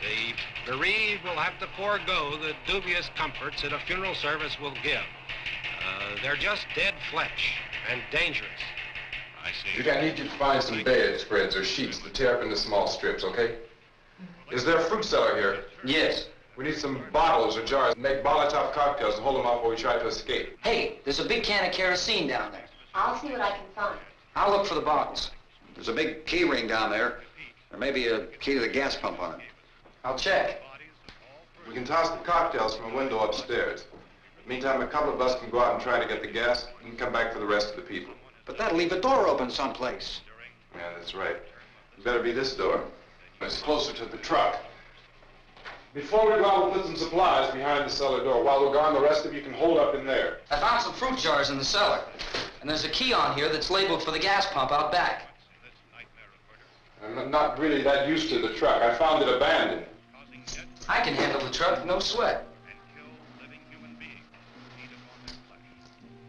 S2: The bereaved will have to forego the dubious comforts that a funeral service will give. They're just dead flesh and dangerous.
S3: I see.
S4: Judy, I need you to find some bedspreads or sheets to tear up into small strips, okay? Is there a fruit cellar here?
S7: Yes.
S4: We need some bottles or jars to make Molotov cocktails and hold them off while we try to escape.
S7: Hey, there's a big can of kerosene down there.
S6: I'll see what I can find.
S7: I'll look for the bottles.
S8: There's a big key ring down there. There may be a key to the gas pump on it.
S7: I'll check.
S4: We can toss the cocktails from a window upstairs. Meantime, a couple of us can go out and try to get the gas and come back for the rest of the people.
S8: But that'll leave a door open someplace.
S4: Yeah, that's right. It better be this door. It's closer to the truck. Before we go out, we'll put some supplies behind the cellar door. While we're gone, the rest of you can hold up in there.
S7: I found some fruit jars in the cellar. And there's a key on here that's labeled for the gas pump out back.
S4: I'm not really that used to the truck. I found it abandoned.
S7: I can handle the truck, no sweat.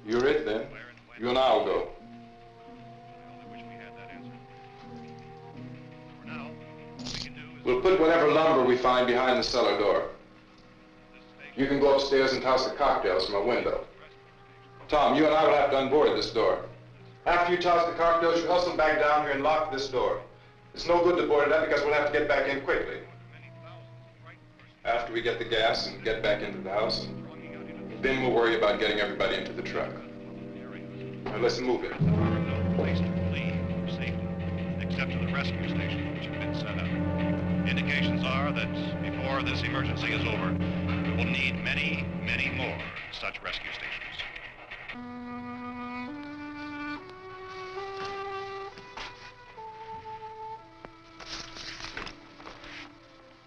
S4: You're it, then. You and I'll go. We'll put whatever lumber we find behind the cellar door. You can go upstairs and toss the cocktails from a window. Tom, you and I will have to unboard this door. After you toss the cocktails, you hustle back down here and lock this door. It's no good to board it up because we'll have to get back in quickly. After we get the gas and get back into the house, then we'll worry about getting everybody into the truck. Now let's move it.
S3: No place to flee for safety, except to the rescue stations which have been set up. Indications are that before this emergency is over, we will need many, many more such rescue stations.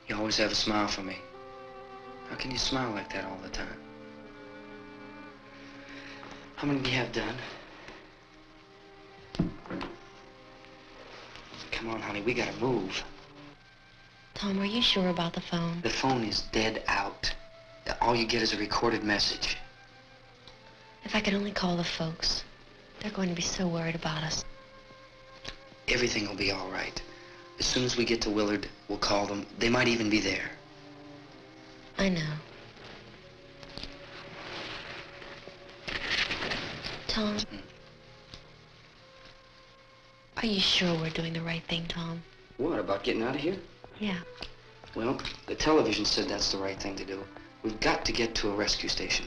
S7: You always have a smile for me. How can you smile like that all the time? How many do you have done? Come on, honey, we gotta move.
S6: Tom, are you sure about the phone?
S7: The phone is dead out. all you get is a recorded message.
S15: If I could only call the folks. They're going to be so worried about us.
S7: Everything will be all right. As soon as we get to Willard, we'll call them. They might even be there.
S15: I know. Tom? Are you sure we're doing the right thing, Tom?
S7: What, about getting out of here?
S15: Yeah.
S7: Well, the television said that's the right thing to do. We've got to get to a rescue station.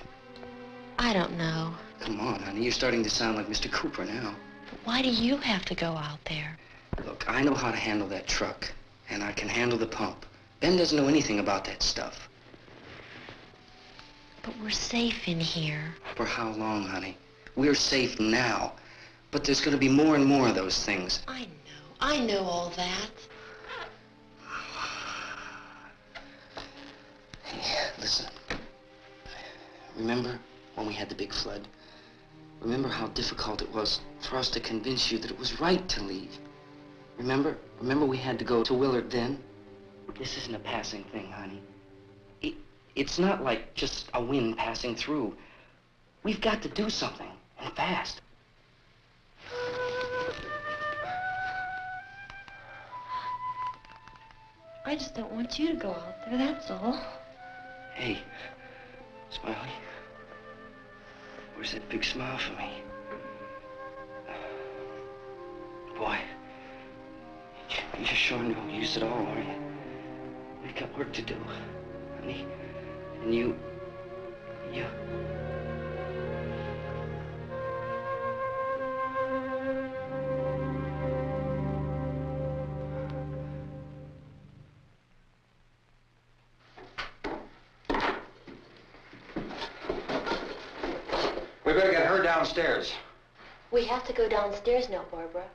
S15: I don't know.
S7: Come on, honey. You're starting to sound like Mr. Cooper now.
S15: But why do you have to go out there?
S7: Look, I know how to handle that truck, and I can handle the pump. Ben doesn't know anything about that stuff.
S15: But we're safe in here.
S7: For how long, honey? We're safe now. But there's going to be more and more of those things.
S15: I know all that.
S7: Hey, listen. Remember when we had the big flood? Remember how difficult it was for us to convince you that it was right to leave? Remember? Remember we had to go to Willard then? This isn't a passing thing, honey. It's not like just a wind passing through. We've got to do something, and fast.
S15: I just don't want you to go out there, that's all.
S7: Hey, Smiley. Where's that big smile for me? Boy, you sure know use it all, aren't you? We've got work to do, honey. And you...
S8: We better get her downstairs.
S15: We have to go downstairs now, Barbara.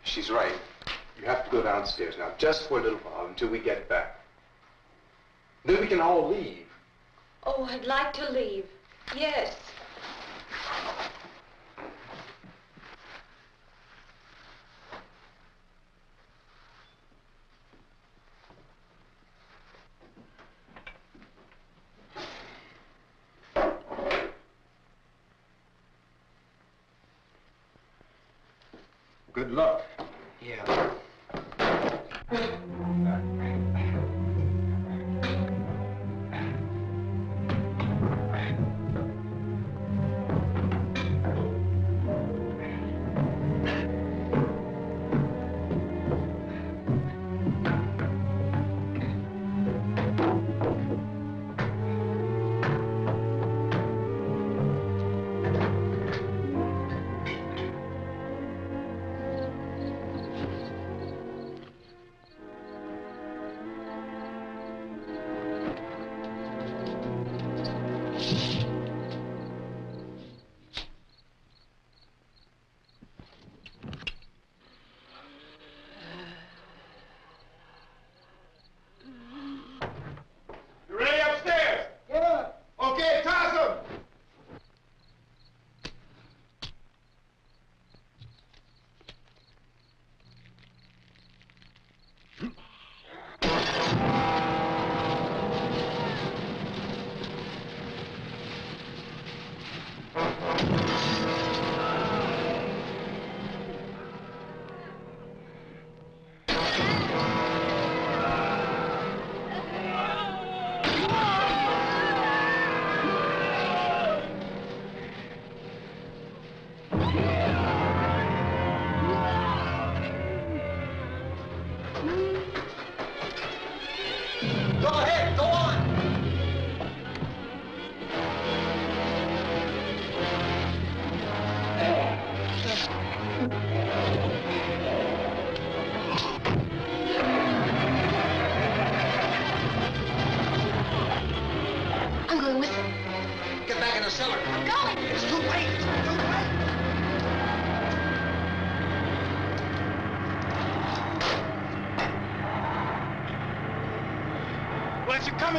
S4: She's right. You have to go downstairs now, just for a little while, until we get back. Then we can all leave.
S6: Oh, I'd like to leave. Yes.
S4: Good luck.
S7: Yeah.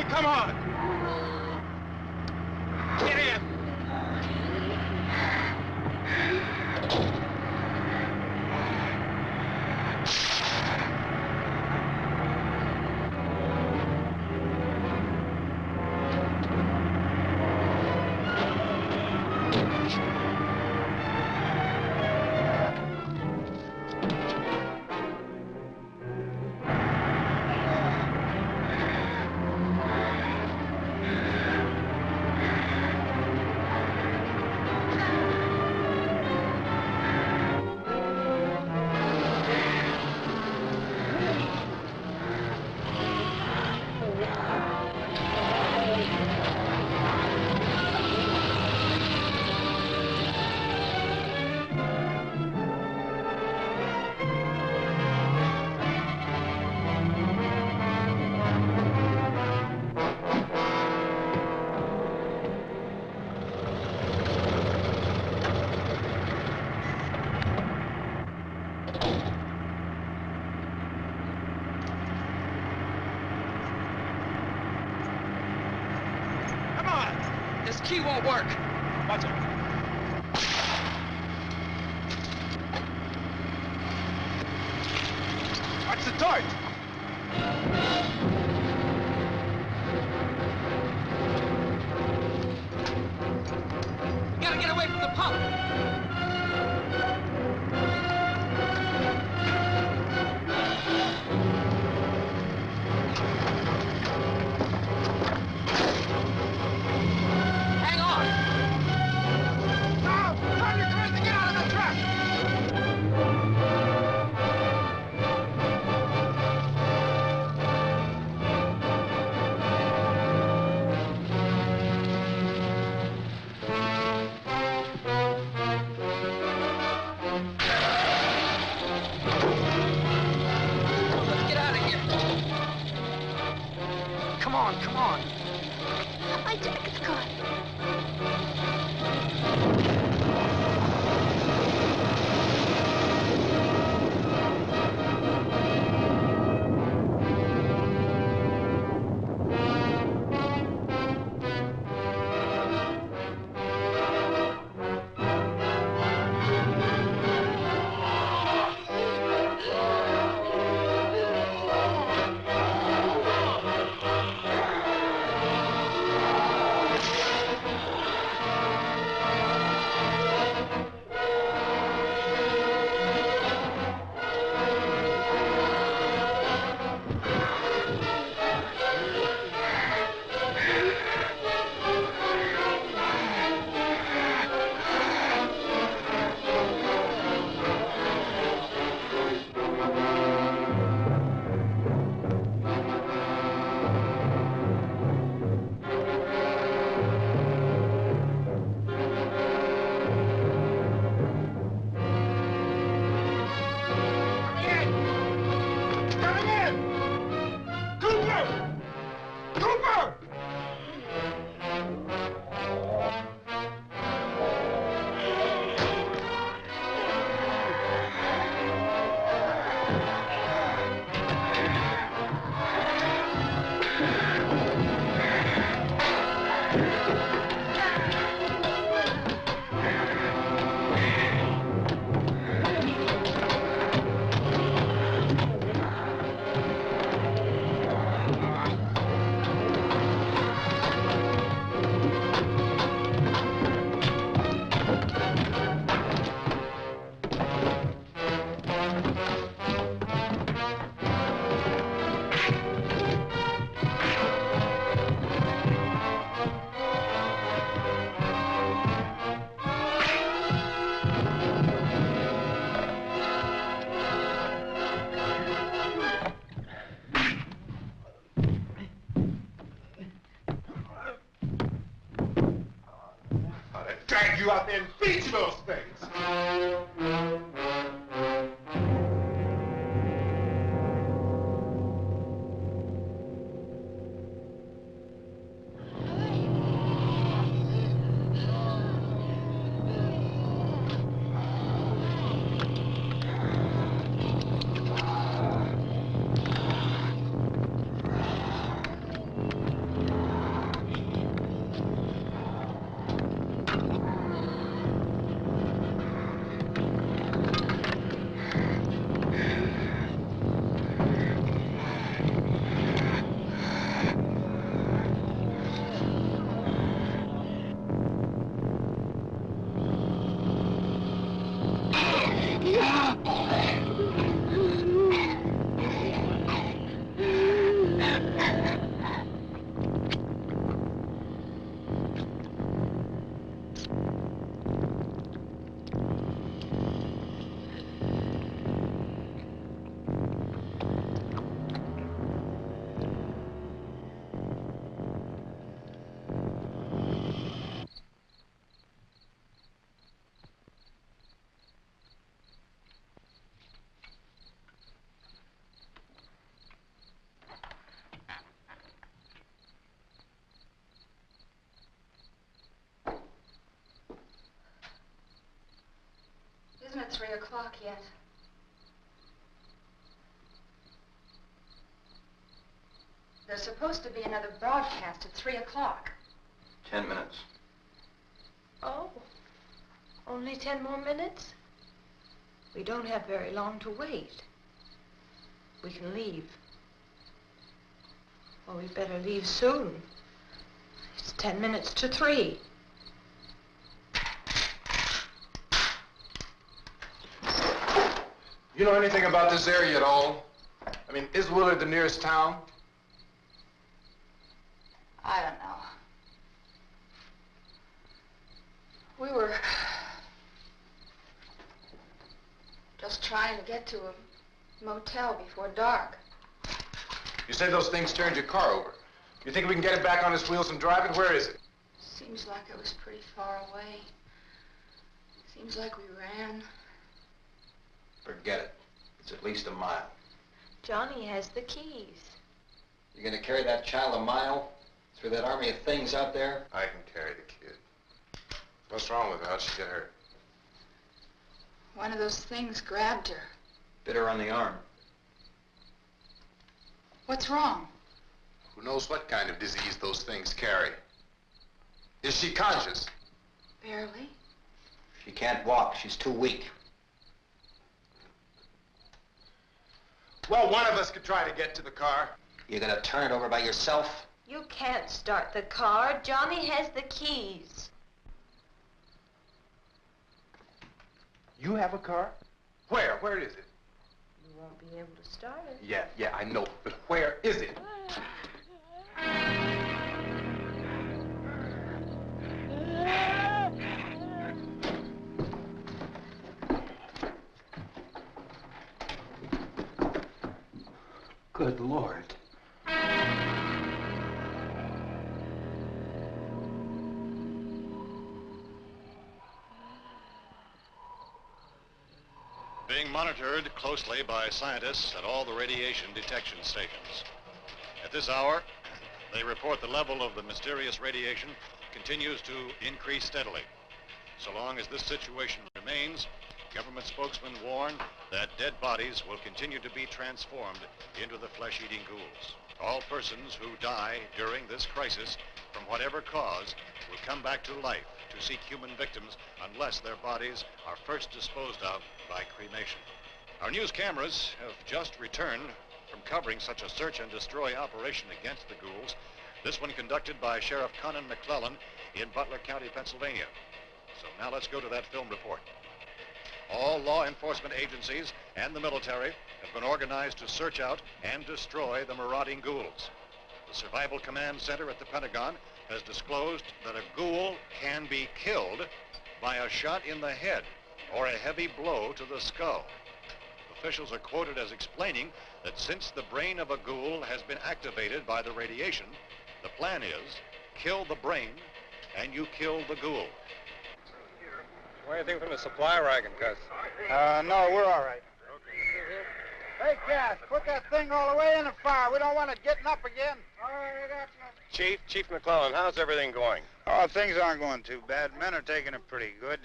S10: Come on! Get in!
S16: Come on! This key won't work. Watch it. Watch the torch! We gotta get away from the pump! Hang on! Now, turn your cars to get out of the truck! Let's get out of here. Come on, come on.
S5: My jacket's caught.
S4: Drag you out there and beat you those things.
S11: Isn't it 3 o'clock yet? There's supposed to be another broadcast at 3 o'clock.
S17: 10 minutes.
S6: Oh, only 10 more minutes? We don't have very long to wait. We can leave. Well, we better leave soon. It's 10 minutes to 3.
S18: You know anything about this area at all? I mean, is Willard the nearest town?
S11: I don't know. We were just trying to get to a motel before dark.
S18: You said those things turned your car over. You think we can get it back on its wheels and drive it? Where is it?
S11: Seems like it was pretty far away. Seems like we ran.
S17: Forget it. It's at least a mile.
S6: Johnny has the keys.
S17: You gonna carry that child a mile through that army of things out there?
S18: I can carry the kid. What's wrong with her? How'd she get hurt?
S11: One of those things grabbed her.
S17: Bit her on the arm.
S11: What's wrong?
S18: Who knows what kind of disease those things carry? Is she conscious?
S11: Barely.
S17: She can't walk. She's too weak.
S18: Well, one of us could try to get to the car.
S17: You gonna turn it over by yourself?
S6: You can't start the car. Johnny has the keys.
S18: You have a car? Where? Where is it?
S6: You won't be able to start it.
S18: Yeah, I know. But where is it?
S17: Good Lord.
S3: Being monitored closely by scientists at all the radiation detection stations. At this hour, they report the level of the mysterious radiation continues to increase steadily. So long as this situation remains, government spokesmen warn that dead bodies will continue to be transformed into the flesh-eating ghouls. All persons who die during this crisis, from whatever cause, will come back to life to seek human victims unless their bodies are first disposed of by cremation. Our news cameras have just returned from covering such a search and destroy operation against the ghouls, this one conducted by Sheriff Conan McClelland in Butler County, Pennsylvania. So now let's go to that film report. All law enforcement agencies and the military have been organized to search out and destroy the marauding ghouls. The Survival Command Center at the Pentagon has disclosed that a ghoul can be killed by a shot in the head or a heavy blow to the skull. Officials are quoted as explaining that since the brain of a ghoul has been activated by the radiation, the plan is kill the brain and you kill the ghoul.
S10: Anything from the supply wagon, Cuz?
S14: No, we're all right. Hey, Cass, put that thing all the way in the fire. We don't want it getting up again. All right,
S10: Chief McClelland, how's everything going?
S14: Oh, things aren't going too bad. Men are taking it pretty good.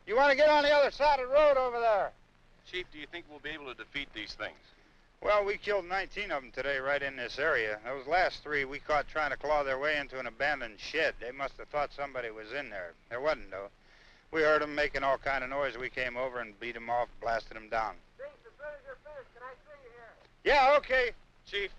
S14: You want to get on the other side of the road over there?
S10: Chief, do you think we'll be able to defeat these things?
S14: Well, we killed 19 of them today right in this area. Those last 3 we caught trying to claw their way into an abandoned shed. They must have thought somebody was in there. There wasn't, though. We heard them making all kind of noise. We came over and beat them off, blasted them down.
S19: Chief, as soon as you're finished, can I see you here?
S14: Yeah, okay.
S10: Chief,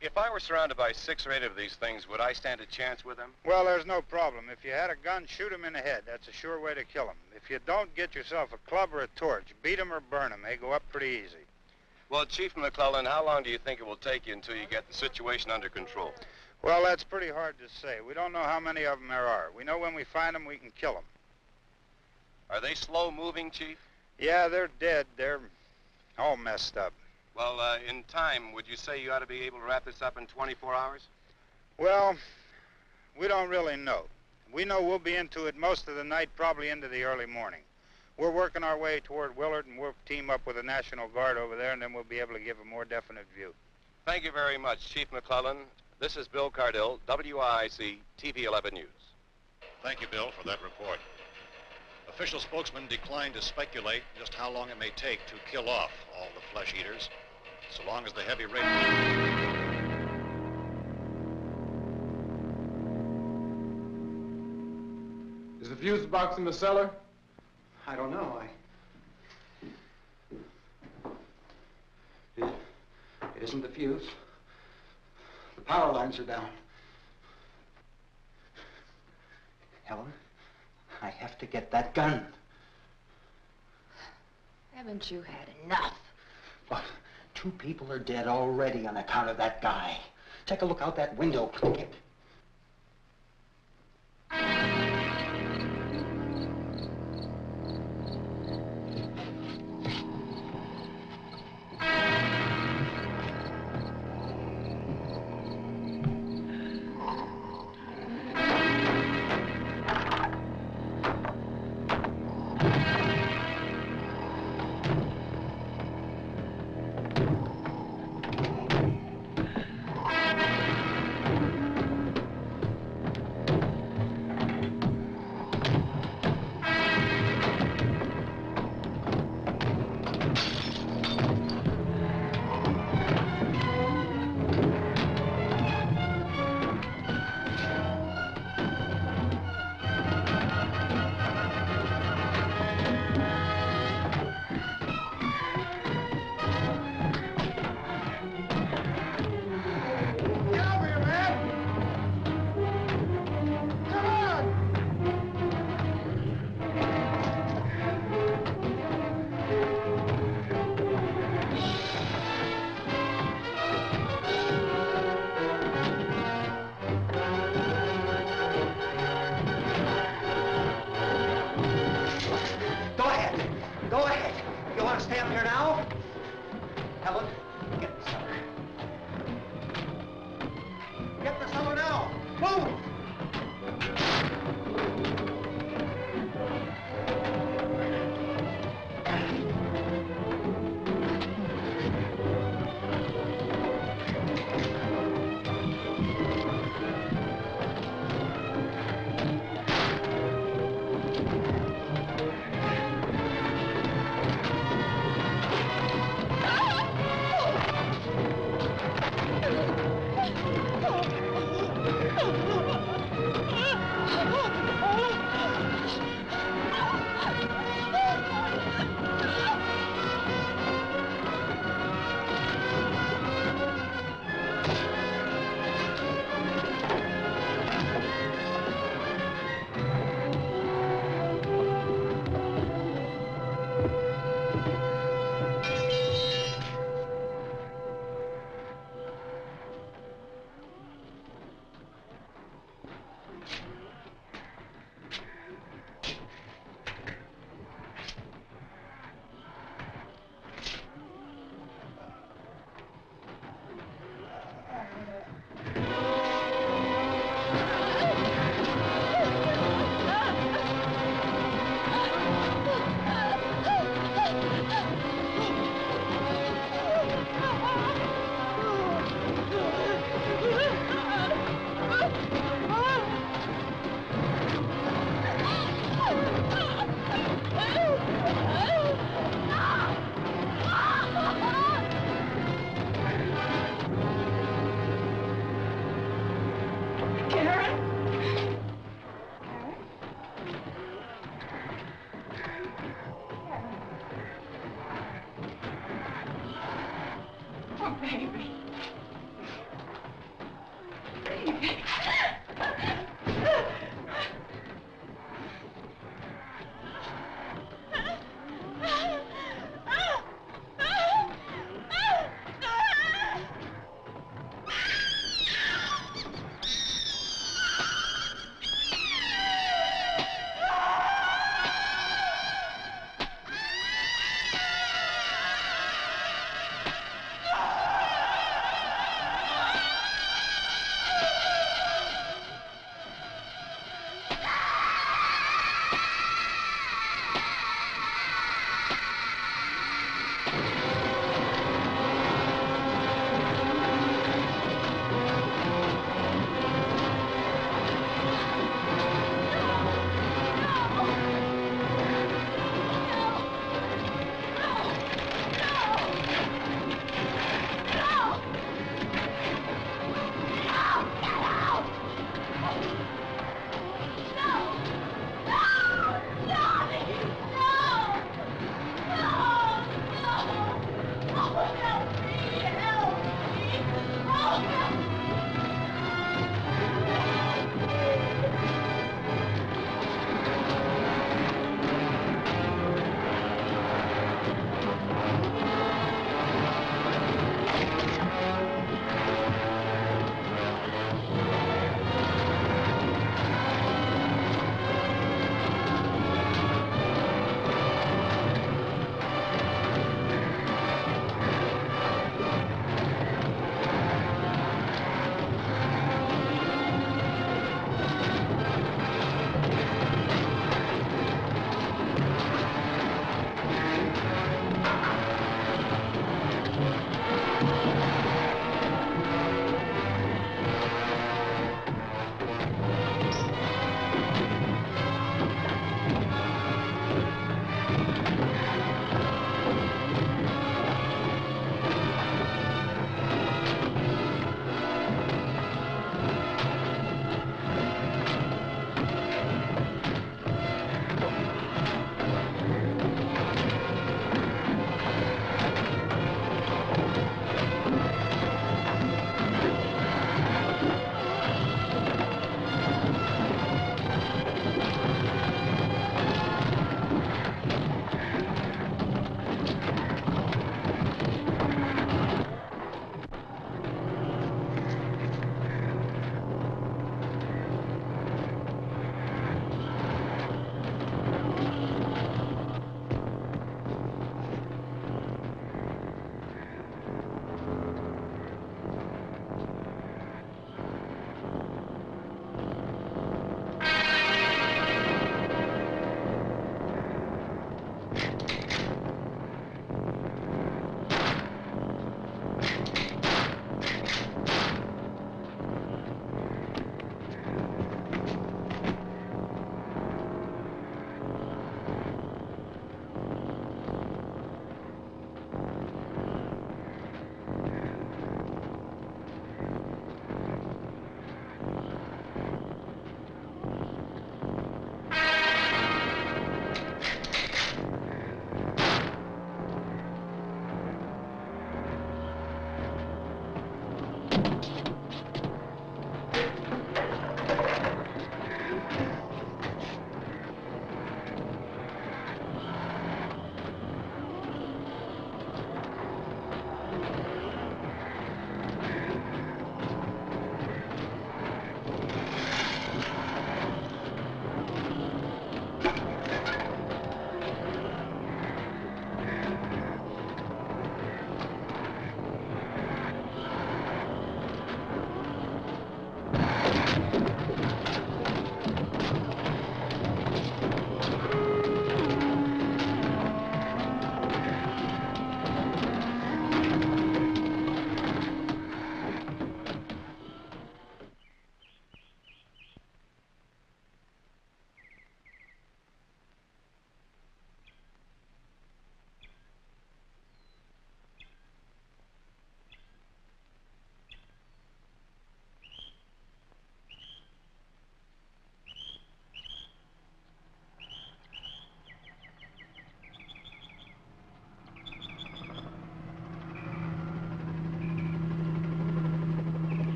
S10: if I were surrounded by 6 or 8 of these things, would I stand a chance with them?
S14: Well, there's no problem. If you had a gun, shoot them in the head. That's a sure way to kill them. If you don't, get yourself a club or a torch. Beat them or burn them. They go up pretty easy.
S10: Well, Chief McClelland, how long do you think it will take you until you get the situation under control?
S14: Well, that's pretty hard to say. We don't know how many of them there are. We know when we find them, we can kill them.
S10: Are they slow-moving, Chief?
S14: Yeah, they're dead. They're all messed up.
S10: Well, in time, would you say you ought to be able to wrap this up in 24 hours?
S14: Well, we don't really know. We know we'll be into it most of the night, probably into the early morning. We're working our way toward Willard, and we'll team up with the National Guard over there, and then we'll be able to give a more definite view.
S10: Thank you very much, Chief McClelland. This is Bill Cardille, WIC TV 11 News.
S3: Thank you, Bill, for that report. Official spokesmen declined to speculate just how long it may take to kill off all the flesh eaters, so long as the heavy rate...
S18: the fuse box in the cellar?
S8: I don't know. It isn't the fuse. The power lines are down. Helen, I have to get that gun.
S6: Haven't you had enough?
S8: But 2 people are dead already on account of that guy. Take a look out that window.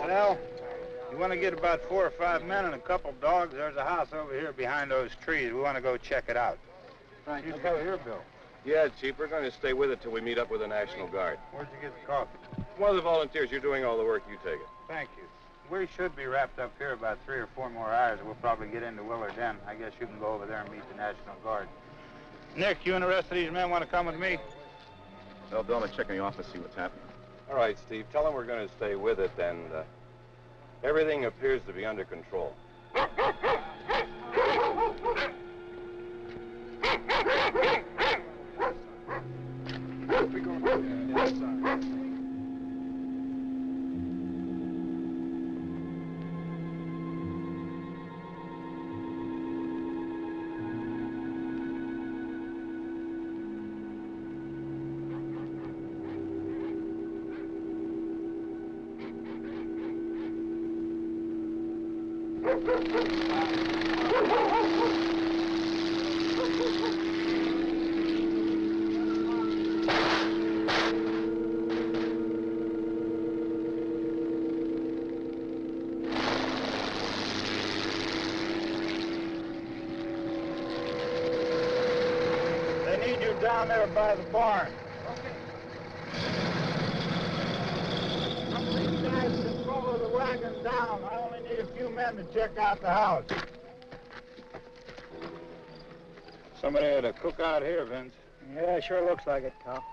S14: Sal, you want to get about 4 or 5 men and a couple dogs? There's a house over here behind those trees. We want to go check it out.
S3: Right.
S14: You go here, Bill.
S10: Yeah, Chief, we're going to stay with it till we meet up with the National Guard.
S14: Where'd you get the coffee?
S10: One of the volunteers. You're doing all the work. You take it.
S14: Thank you. We should be wrapped up here about 3 or 4 more hours. We'll probably get into Willard Den. I guess you can go over there and meet the National Guard. Nick, you and the rest of these men want to come with me?
S10: Well, Bill, I'm going to check in the office, see what's happening. All right, Steve. Tell them we're going to stay with it, and everything appears to be under control.
S14: They need you down there by the barn. These guys can follow the wagon down. I only need a few men to check out the house. Somebody had to cook out here, Vince.
S8: Yeah, sure looks like it, Carl.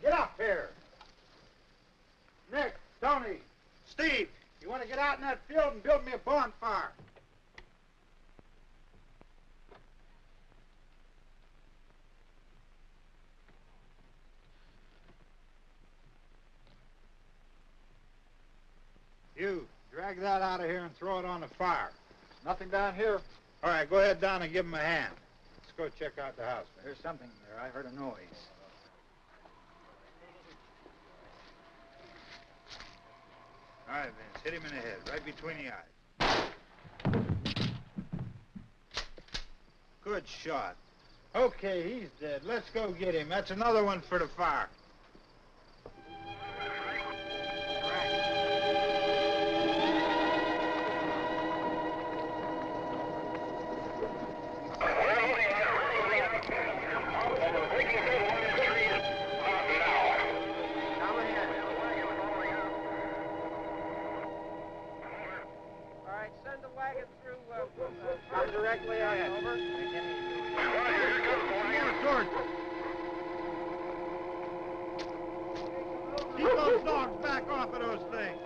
S14: Get up here. Nick, Tony, Steve, you want to get out in that field and build me a bonfire? You, drag that out of here and throw it on the fire.
S8: Nothing down here.
S14: All right, go ahead down and give him a hand. Let's go check out the house.
S8: There's something there. I heard a noise.
S14: All right, Vince, hit him in the head, right between the eyes. Good shot. Okay, he's dead. Let's go get him. That's another one for the fire.
S19: Directly out, over.
S14: Keep those dogs back off of those things.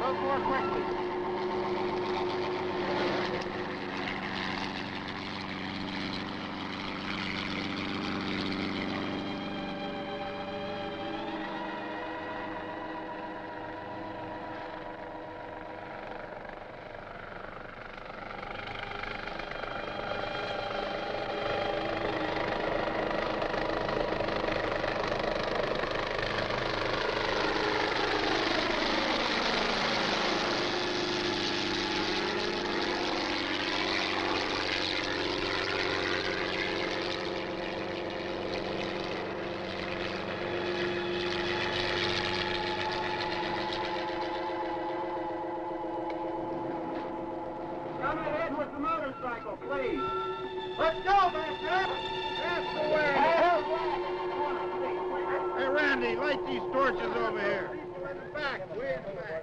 S19: Go more quickly.
S14: Please. Let's go, back there. That's the way. Hey, Randy, light these torches over here. In the back, way in the back.